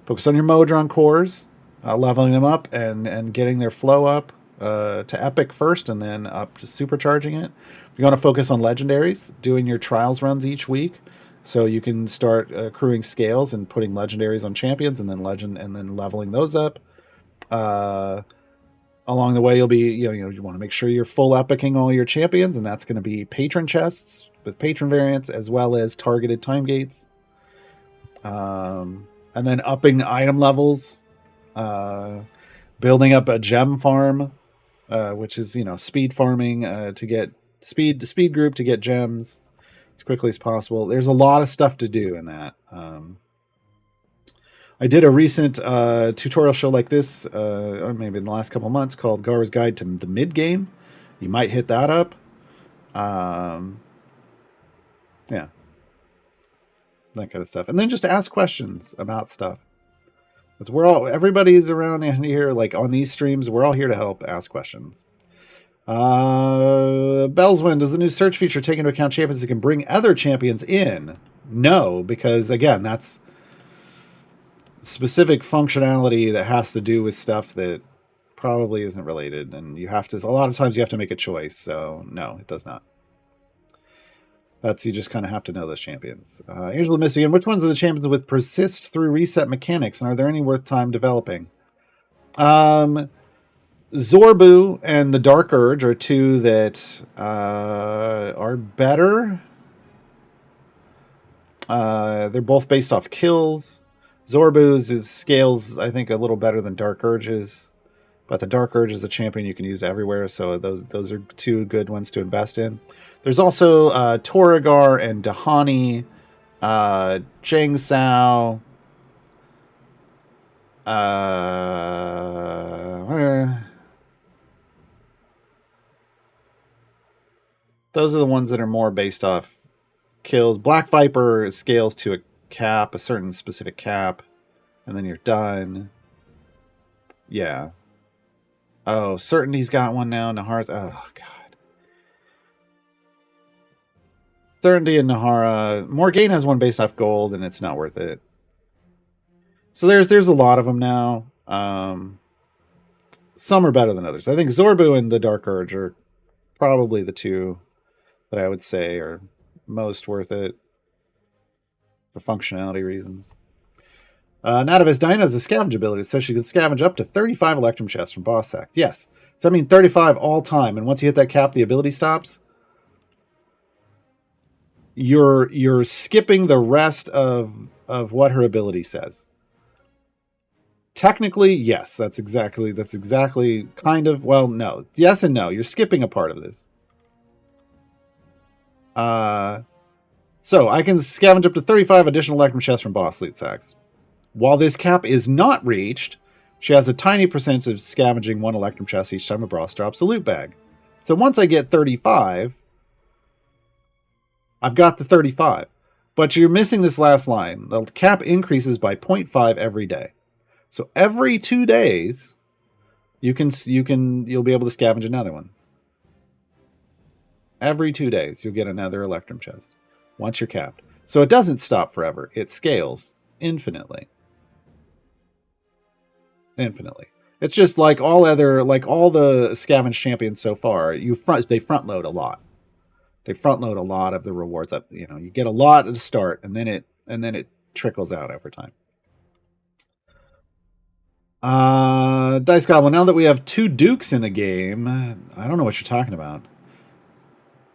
your Modron cores, leveling them up and getting their flow up to epic first, and then up to supercharging it. You're going to focus on legendaries, doing your trials runs each week, so you can start accruing scales and putting legendaries on champions, and then leveling those up. Along the way, you'll be you want to make sure you're full epicing all your champions, and that's going to be patron chests with patron variants as well as targeted time gates. And then upping item levels, building up a gem farm, which is speed farming to get speed group to get gems as quickly as possible. There's a lot of stuff to do in that. I did a recent tutorial show like this, or maybe in the last couple of months, called Gaarawarr's Guide to the Mid Game. You might hit that up. Yeah, that kind of stuff, and then just ask questions about stuff. Everybody's around here, like on these streams. We're all here to help ask questions. Bellswind, does the new search feature take into account champions that can bring other champions in? No, because again, that's specific functionality that has to do with stuff that probably isn't related, and a lot of times you have to make a choice. So no, it does not. You just kind of have to know those champions. Angela Michigan, which ones are the champions with persist through reset mechanics, and are there any worth time developing? Zorbu and the Dark Urge are two that are better. They're both based off kills. Zorbu's scales, I think, a little better than Dark Urge's, but the Dark Urge is a champion you can use everywhere, so those are two good ones to invest in. There's also Torrigar and Dahani, Chang Sao. Those are the ones that are more based off kills. Black Viper scales to a certain specific cap, and then you're done. Yeah. Oh, Certainty's got one now. Nahara's. Oh, God. Certainty and Nahara. Morgane has one based off gold, and it's not worth it. So there's a lot of them now. Some are better than others. I think Zorbu and the Dark Urge are probably the two that I would say are most worth it for functionality reasons. Natavis Dinah has a scavenge ability, so she can scavenge up to 35 Electrum chests from boss sacks. Yes. So I mean 35 all time, and once you hit that cap, the ability stops. You're skipping the rest of what her ability says. Technically, yes, that's exactly kind of, well, no. Yes and no. You're skipping a part of this. So I can scavenge up to 35 additional Electrum chests from boss loot sacks. While this cap is not reached, she has a tiny percentage of scavenging one Electrum chest each time a boss drops a loot bag. So once I get 35, I've got the 35. But you're missing this last line. The cap increases by 0.5 every day. So every 2 days, you'll be able to scavenge another one. Every 2 days, you'll get another Electrum chest once you're capped. So it doesn't stop forever. It scales infinitely. Infinitely. It's just like all the scavenge champions so far, they front load a lot. They front load a lot of the rewards up. You get a lot at the start, and then it trickles out over time. Dice Goblin, now that we have 2 Dukes in the game, I don't know what you're talking about.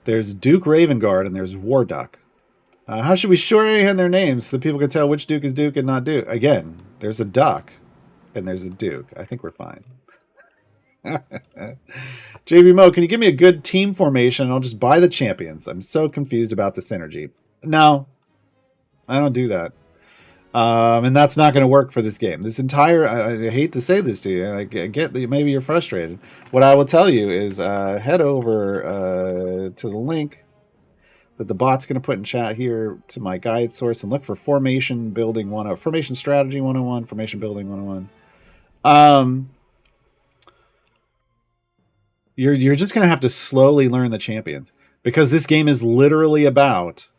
There's Duke Ravengard and there's War Duck. How should we shorthand their names so that people can tell which Duke is Duke and not Duke? Again, there's a Duck and there's a Duke. I think we're fine. JB Mo, can you give me a good team formation and I'll just buy the champions? I'm so confused about the synergy. No, I don't do that. And that's not going to work for this game. I hate to say this to you, and I get that maybe you're frustrated. What I will tell you is head over to the link that the bot's going to put in chat here to my guide source and look for Formation Building 101, Formation Strategy 101, Formation Building 101. You're just going to have to slowly learn the champions, because this game is literally about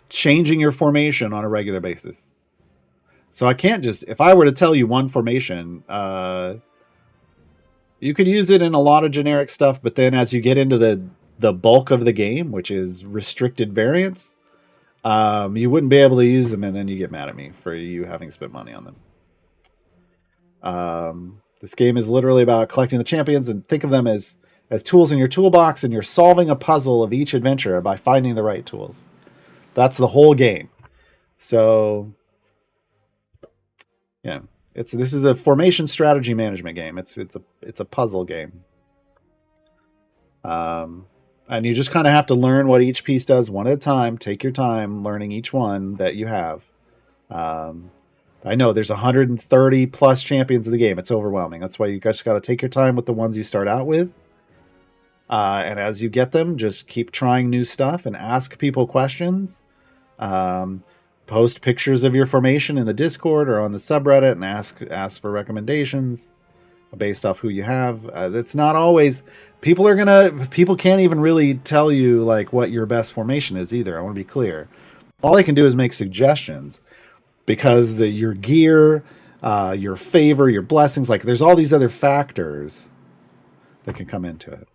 changing your formation on a regular basis. So I can't just, if I were to tell you one formation, you could use it in a lot of generic stuff, but then as you get into the bulk of the game, which is restricted variants, you wouldn't be able to use them, and then you get mad at me for you having spent money on them. This game is literally about collecting the champions, and think of them as tools in your toolbox, and you're solving a puzzle of each adventure by finding the right tools. That's the whole game. So, yeah, this is a formation strategy management game. It's a puzzle game. And you just kind of have to learn what each piece does one at a time. Take your time learning each one that you have. I know there's 130 plus champions in the game. It's overwhelming. That's why you guys got to take your time with the ones you start out with. And as you get them, just keep trying new stuff and ask people questions. Post pictures of your formation in the Discord or on the subreddit and ask for recommendations based off who you have. It's not always people can't even really tell you like what your best formation is either. I want to be clear. All they can do is make suggestions because your gear, your favor, your blessings, like there's all these other factors that can come into it.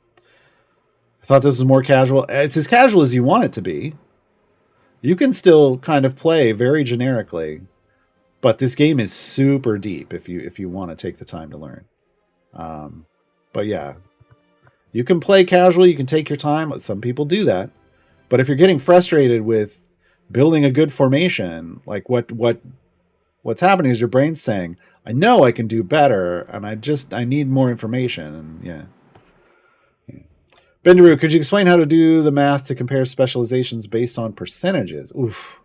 I thought this was more casual. It's as casual as you want it to be. You can still kind of play very generically, but this game is super deep if you want to take the time to learn. But yeah, you can play casually. You can take your time. Some people do that, but if you're getting frustrated with building a good formation, like what's happening is your brain's saying, "I know I can do better, and I need more information." And yeah. Bendaroo, could you explain how to do the math to compare specializations based on percentages? Oof.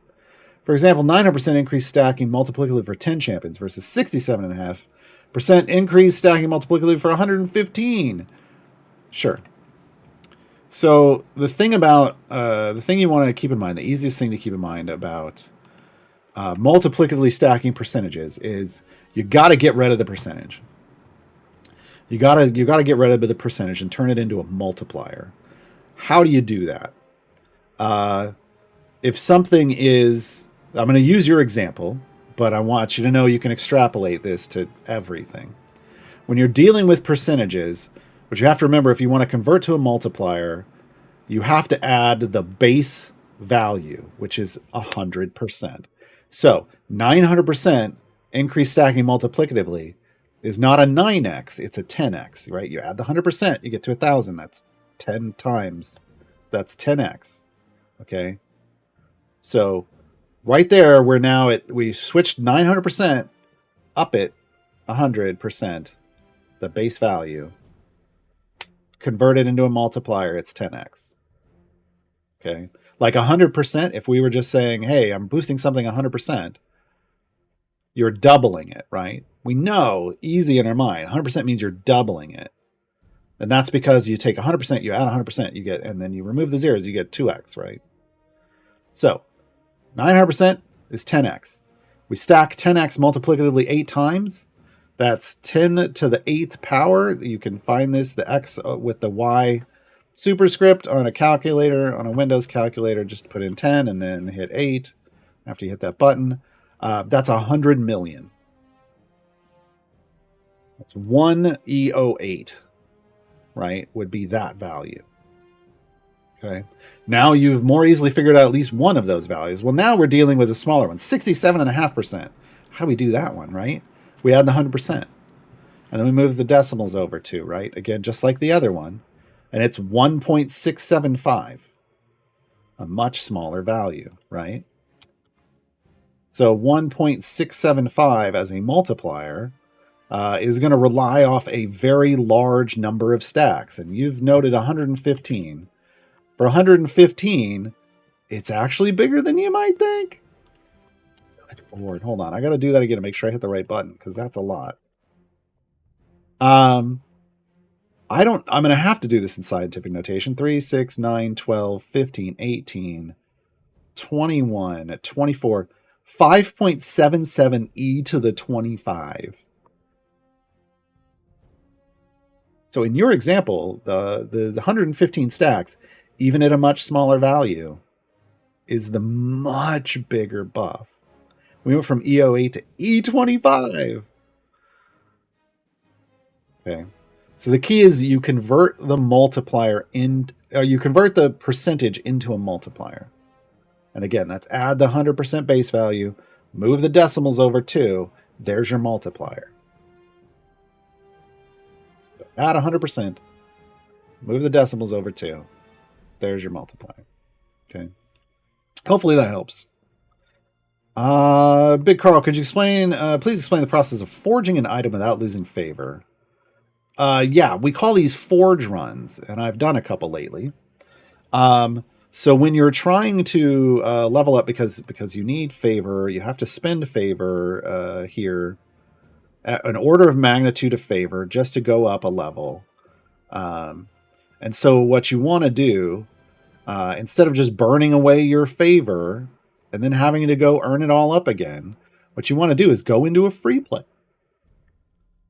For example, 900% increase stacking multiplicatively for 10 champions versus 67.5% increase stacking multiplicatively for 115. Sure. So the thing you want to keep in mind, the easiest thing to keep in mind about multiplicatively stacking percentages is you got to get rid of the percentage. You gotta get rid of the percentage and turn it into a multiplier. How do you do that? If something is, I'm going to use your example, but I want you to know you can extrapolate this to everything. When you're dealing with percentages, what you have to remember, if you want to convert to a multiplier, you have to add the base value, which is 100%. So 900% increase stacking multiplicatively is not a 9x, it's a 10x, right? You add the 100%, you get to 1,000. That's 10 times. That's 10x. Okay? So right there, we switched 900% up it 100%, the base value. Convert it into a multiplier, it's 10x. Okay? Like 100%, if we were just saying, hey, I'm boosting something 100%, you're doubling it, right? We know, easy in our mind, 100% means you're doubling it. And that's because you take 100%, you add 100%, you get, and then you remove the zeros, you get 2x, right? So 900% is 10x. We stack 10x multiplicatively 8 times. That's 10 to the 8th power. You can find this, the x with the y superscript on a calculator, on a Windows calculator. Just put in 10 and then hit 8 after you hit that button. That's 100 million. That's 1 EO8, right? Would be that value. Okay. Now you've more easily figured out at least one of those values. Well, now we're dealing with a smaller one, 67.5%. How do we do that one, right? We add the 100%. And then we move the decimals over too, right? Again, just like the other one. And it's 1.675. A much smaller value, right? So 1.675 as a multiplier is going to rely off a very large number of stacks. And you've noted 115. For 115, it's actually bigger than you might think. Good Lord, hold on. I got to do that again to make sure I hit the right button, because that's a lot. I'm going to have to do this in scientific notation. 3, 6, 9, 12, 15, 18, 21, 24, 5.77 e to the 25. So in your example, the 115 stacks, even at a much smaller value, is the much bigger buff. We went from EO8 to E25. Okay. So the key is you convert the multiplier you convert the percentage into a multiplier. And again, that's add the 100% base value, move the decimals over 2, there's your multiplier. So add 100%, move the decimals over 2, there's your multiplier. Okay. Hopefully that helps. Big Carl, could you please explain the process of forging an item without losing favor? Yeah, we call these forge runs, and I've done a couple lately. So when you're trying to level up, because you need favor, you have to spend favor here, at an order of magnitude of favor, just to go up a level. And so what you want to do, instead of just burning away your favor and then having to go earn it all up again, what you want to do is go into a free play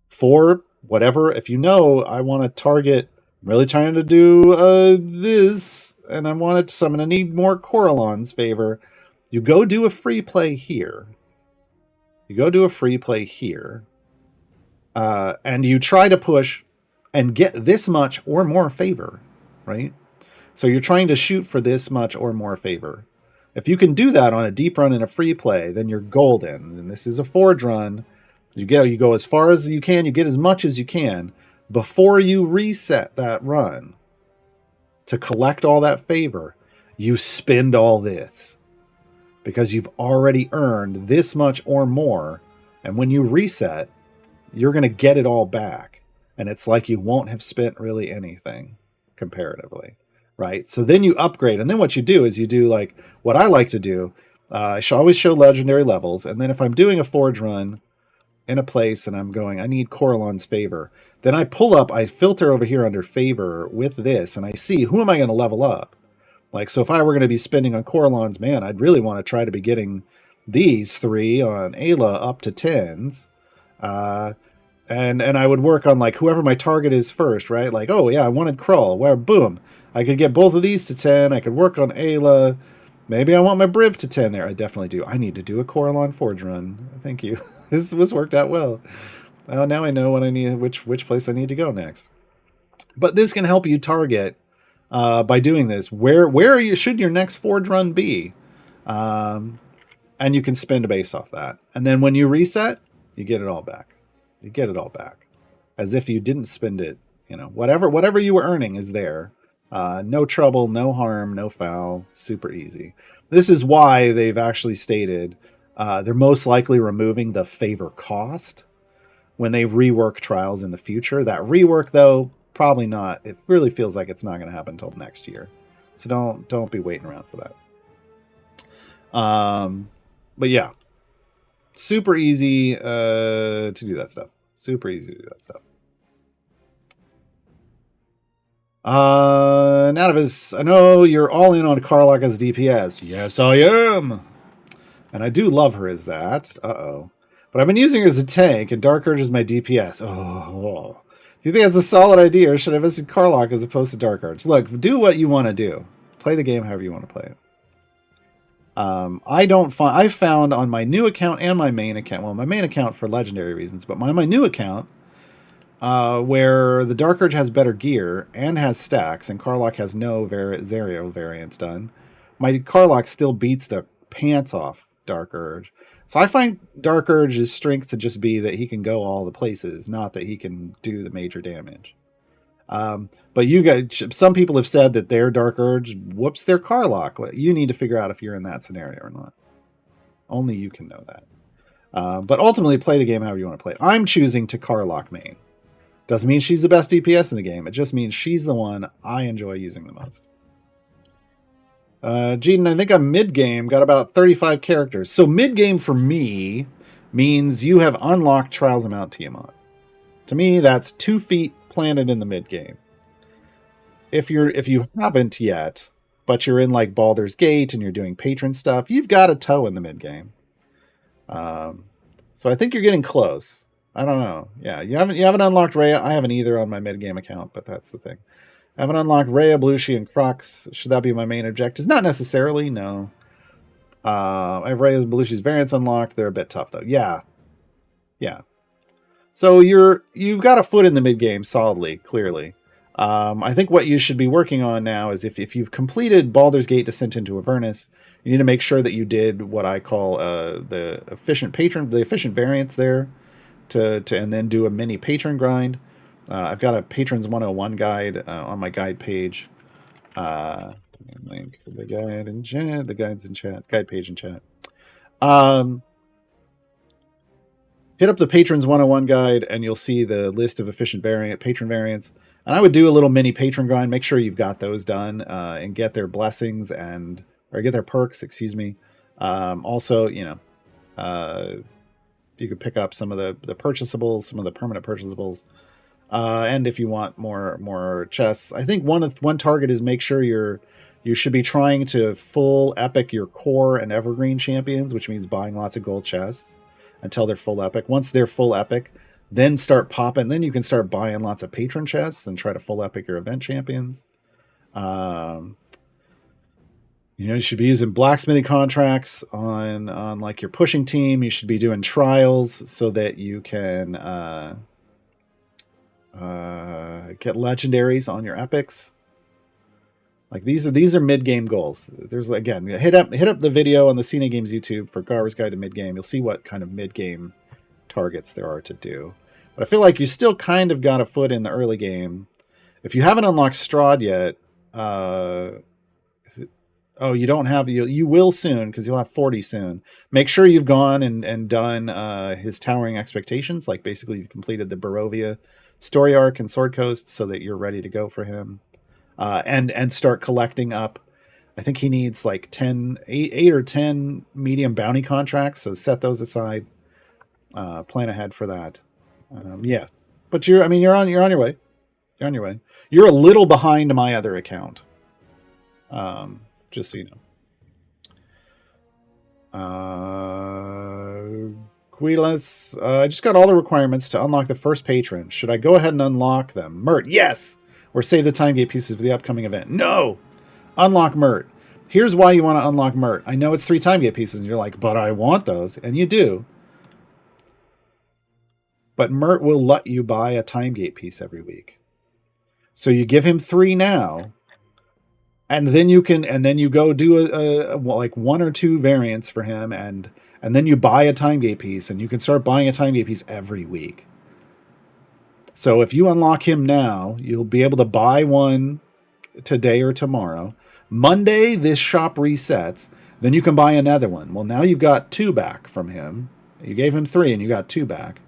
for whatever. If you know, I want to target, I'm really trying to do this, and I want it, so I'm going to need more Coralon's favor. You go do a free play here. And you try to push and get this much or more favor, right? So you're trying to shoot for this much or more favor. If you can do that on a deep run and a free play, then you're golden. And this is a forge run. You go as far as you can, you get as much as you can before you reset that run to collect all that favor. You spend all this because you've already earned this much or more. And when you reset, you're going to get it all back. And it's like you won't have spent really anything comparatively, right? So then you upgrade. And then what you do is you do like what I like to do. I should always show legendary levels. And then if I'm doing a forge run in a place and I'm going, I need Coralon's favor, then I pull up, I filter over here under favor with this, and I see who am I going to level up. Like, so if I were going to be spending on Coralon's, man, I'd really want to try to be getting these 3 on Ayla up to 10s. And I would work on like whoever my target is first, right? Like, oh yeah, I wanted Krull. Well, boom, I could get both of these to 10. I could work on Ayla. Maybe I want my Briv to 10 there. I definitely do. I need to do a Coralon Forge run. Thank you. This was worked out well. Now I know what I need, which place I need to go next. But this can help you target by doing this. Where should your next Forge run be? And you can spend based off that. And then when you reset, you get it all back. You get it all back as if you didn't spend it. You know, whatever you were earning is there. No trouble, no harm, no foul. Super easy. This is why they've actually stated they're most likely removing the favor cost when they rework trials in the future. That rework, though, probably not. It really feels like it's not going to happen until next year. So don't be waiting around for that. But yeah. Super easy to do that stuff. Super easy to do that stuff. Natavis, I know you're all in on Karlach as DPS. Yes, I am. And I do love her as that. Uh-oh. But I've been using her as a tank, and Dark Urge is my DPS. Oh. Do you think that's a solid idea, or should I visit Karlach as opposed to Dark Urge? Look, do what you want to do. Play the game however you want to play it. I've found on my new account and my main account, well, my main account for legendary reasons, but my new account, where the Dark Urge has better gear and has stacks, and Karlach has no Zerial variants done, my Karlach still beats the pants off Dark Urge. So I find Dark Urge's strength to just be that he can go all the places, not that he can do the major damage. But you guys, some people have said that their Dark Urge whoops their Karlach. You need to figure out if you're in that scenario or not. Only you can know that. But ultimately, play the game however you want to play it. I'm choosing to Karlach main. Doesn't mean she's the best DPS in the game. It just means she's the one I enjoy using the most. Jeeden, I think I'm mid-game, got about 35 characters. So mid-game for me means you have unlocked Trials of Mount Tiamat. To me, that's 2 feet planted in the mid-game. If you haven't yet, but you're in like Baldur's Gate and you're doing patron stuff, you've got a toe in the mid-game. So I think you're getting close. I don't know. Yeah, you haven't unlocked Rhea. I haven't either on my mid-game account, but that's the thing. I haven't unlocked Rhea, Belushi, and Crux. Should that be my main objectives? Not necessarily, no. I have Rhea's and Belushi's variants unlocked. They're a bit tough, though. Yeah. So you've got a foot in the mid-game solidly, clearly. I think what you should be working on now is if you've completed Baldur's Gate Descent into Avernus, you need to make sure that you did what I call the efficient variants there, and then do a mini patron grind. I've got a Patrons 101 guide on my guide page. Link the guide in chat. The guide's in chat. Guide page in chat. Hit up the Patrons 101 guide, and you'll see the list of efficient patron variants. And I would do a little mini patron grind. Make sure you've got those done and get their blessings or get their perks, excuse me. Also, you could pick up some of the purchasables, some of the permanent purchasables. And if you want more chests, I think one target is make sure you should be trying to full epic your core and evergreen champions, which means buying lots of gold chests until they're full epic. Once they're full epic, then start popping. Then you can start buying lots of patron chests and try to full epic your event champions. You should be using blacksmithing contracts on like your pushing team. You should be doing trials so that you can get legendaries on your epics. Like these are mid game goals. There's again, hit up the video on the Cine Games YouTube for Gaarawarr's Guide to Mid Game. You'll see what kind of mid game targets there are to do. But I feel like you still kind of got a foot in the early game. If you haven't unlocked Strahd yet, you don't have you will soon because you'll have 40 soon. Make sure you've gone and done his Towering Expectations, like basically you've completed the Barovia story arc and Sword Coast so that you're ready to go for him. And start collecting up. I think he needs like 8 or 10 medium bounty contracts, so set those aside. Plan ahead for that. Yeah. But you're on your way. You're on your way. You're a little behind my other account. Just so you know. Quilas, I just got all the requirements to unlock the first patron. Should I go ahead and unlock them? Mert, yes! Or save the time gate pieces for the upcoming event. No! Unlock Mert. Here's why you want to unlock Mert. I know it's 3 time gate pieces, and you're like, but I want those. And you do. But Mert will let you buy a time gate piece every week. So you give him 3 now, and then you go do like 1 or 2 variants for him, and then you buy a time gate piece, and you can start buying a time gate piece every week. So if you unlock him now, you'll be able to buy one today or tomorrow. Monday, this shop resets. Then you can buy another one. Well, now you've got 2 back from him. You gave him 3 and you got 2 back.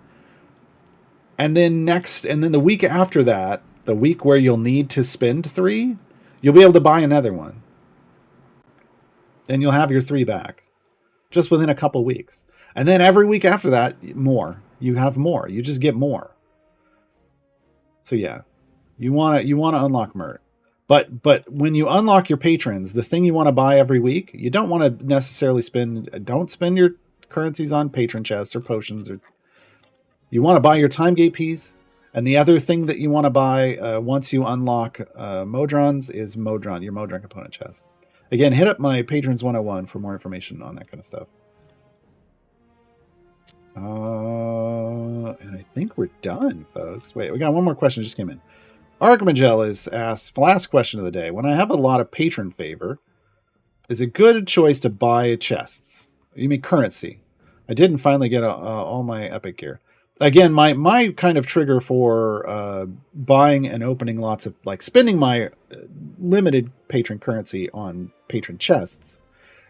And then the week after that, the week where you'll need to spend 3, you'll be able to buy another one. And you'll have your 3 back. Just within a couple weeks. And then every week after that, more. You have more. You just get more. So yeah, you want to unlock Mert, but when you unlock your patrons, the thing you want to buy every week, you don't want to necessarily don't spend your currencies on patron chests or potions, or you want to buy your time gate piece. And the other thing that you want to buy once you unlock Modrons is your Modron component chest. Again, hit up my Patrons 101 for more information on that kind of stuff. And I think we're done, folks. Wait, we got one more question just came in. Archimagel is asked, last question of the day. When I have a lot of patron favor, is it good choice to buy chests? You mean currency? I didn't finally get all my epic gear. Again, my kind of trigger for buying and opening lots of, like, spending my limited patron currency on patron chests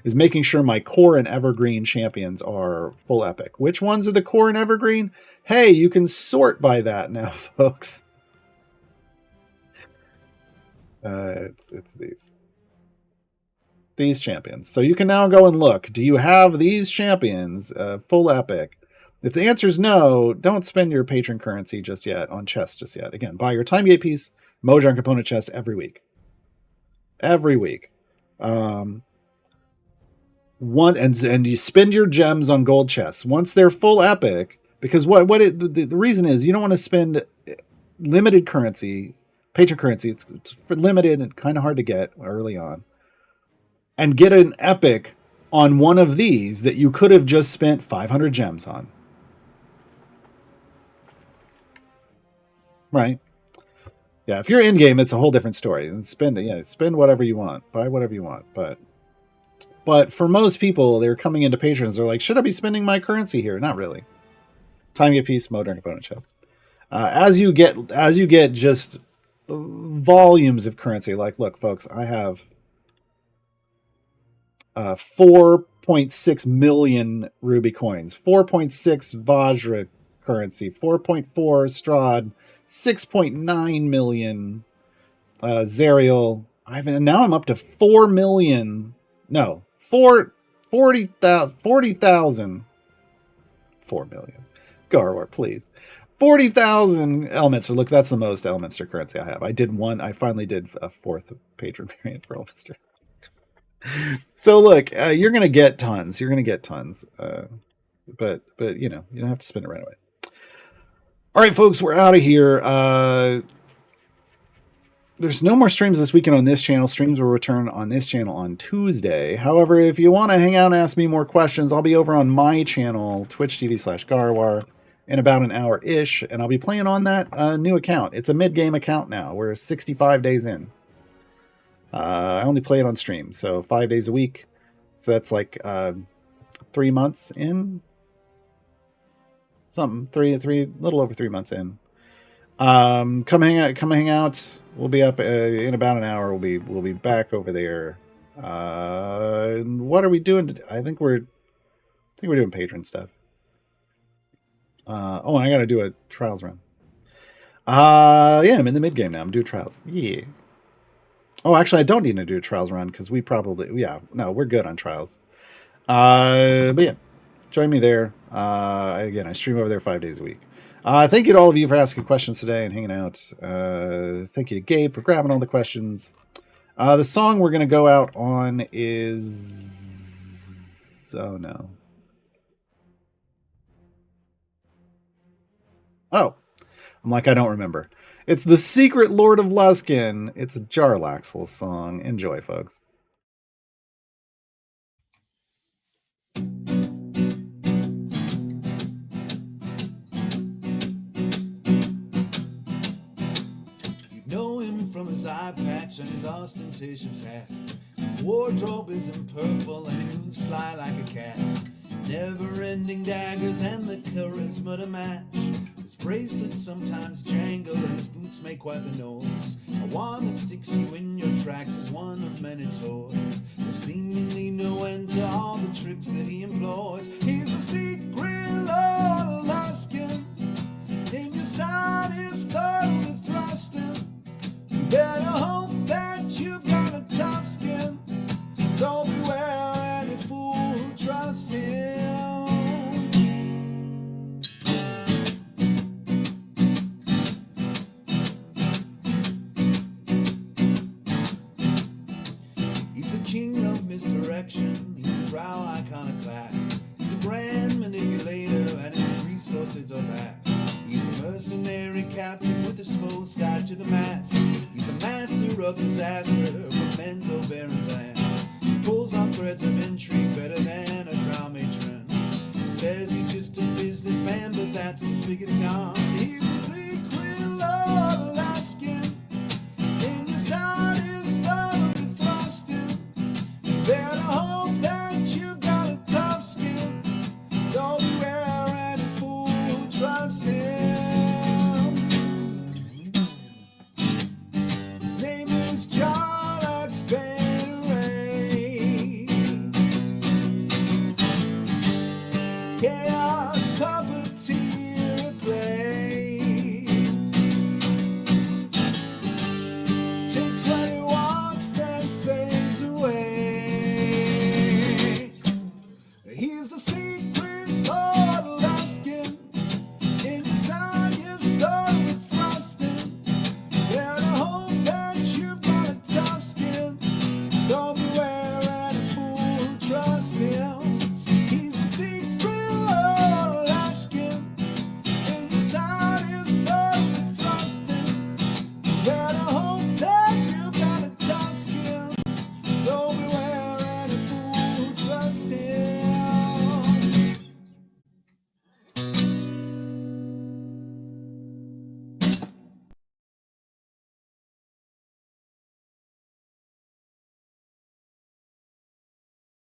is making sure my core and evergreen champions are full epic. Which ones are the core and evergreen? Hey, you can sort by that now, folks. It's these champions. So you can now go and look. Do you have these champions full epic? If the answer is no, don't spend your patron currency just yet on chests just yet. Again, buy your time gate piece, Modron component chest every week. Every week. And you spend your gems on gold chests once they're full epic, because the reason is you don't want to spend limited currency, patron currency. It's limited and kind of hard to get early on, and get an epic on one of these that you could have just spent 500 gems on. Right? Yeah, if you're in game, it's a whole different story. And spend whatever you want, buy whatever you want. But for most people, they're coming into patrons. They're like, should I be spending my currency here? Not really. Time get piece, Modron component chest. As you get just volumes of currency. Like, look, folks, I have 4.6 million ruby coins, 4.6 Vajra currency, 4.4 Strahd 6.9 million. Zerial. Now I'm up to 4 million. No, 40,000. 4 million. Gaarawarr, please. 40,000 Elminster. Look, that's the most Elminster currency I have. I finally did a 4th patron variant for Elminster. So look, you're going to get tons. You're going to get tons. But you know, you don't have to spend it right away. All right, folks, we're out of here. There's no more streams this weekend on this channel. Streams will return on this channel on Tuesday. However, if you want to hang out and ask me more questions, I'll be over on my channel, twitch.tv/Gaarawarr, in about an hour-ish, and I'll be playing on that new account. It's a mid-game account now. We're 65 days in. I only play it on stream, so 5 days a week. So that's like 3 months in. Something, little over 3 months in. Come hang out. We'll be up in about an hour. We'll be back over there. What are we doing? I think we're doing patron stuff. And I gotta do a trials run. Yeah, I'm in the mid game now. I'm doing trials. Yeah. Oh, actually, I don't need to do a trials run because we're good on trials. But yeah, join me there. Again, I stream over there 5 days a week. Thank you to all of you for asking questions today and hanging out. Thank you to Gabe for grabbing all the questions. The song we're going to go out on is... Oh, no. Oh. I'm like, I don't remember. It's The Secret Lord of Luskin. It's a Jarlaxle song. Enjoy, folks. From his eye patch and his ostentatious hat. His wardrobe is in purple and he moves sly like a cat. Never-ending daggers and the charisma to match. His bracelets sometimes jangle and his boots make quite the noise. A wand that sticks you in your tracks is one of many toys. There's seemingly no end to all the tricks that he employs. He's the secret Lord of Luskin. In your side is totally thrusting. Better hope that you've got a tough skin. So beware any fool who trusts him. He's the king of misdirection. He's a drow iconoclast. He's a grand manipulator and his resources are vast. He's a mercenary captain with his foes tied to the mast. He's the master of disaster from Menzo Baron's land. He pulls on threads of intrigue better than a drow matron. He says he's just a businessman, but that's his biggest con. He's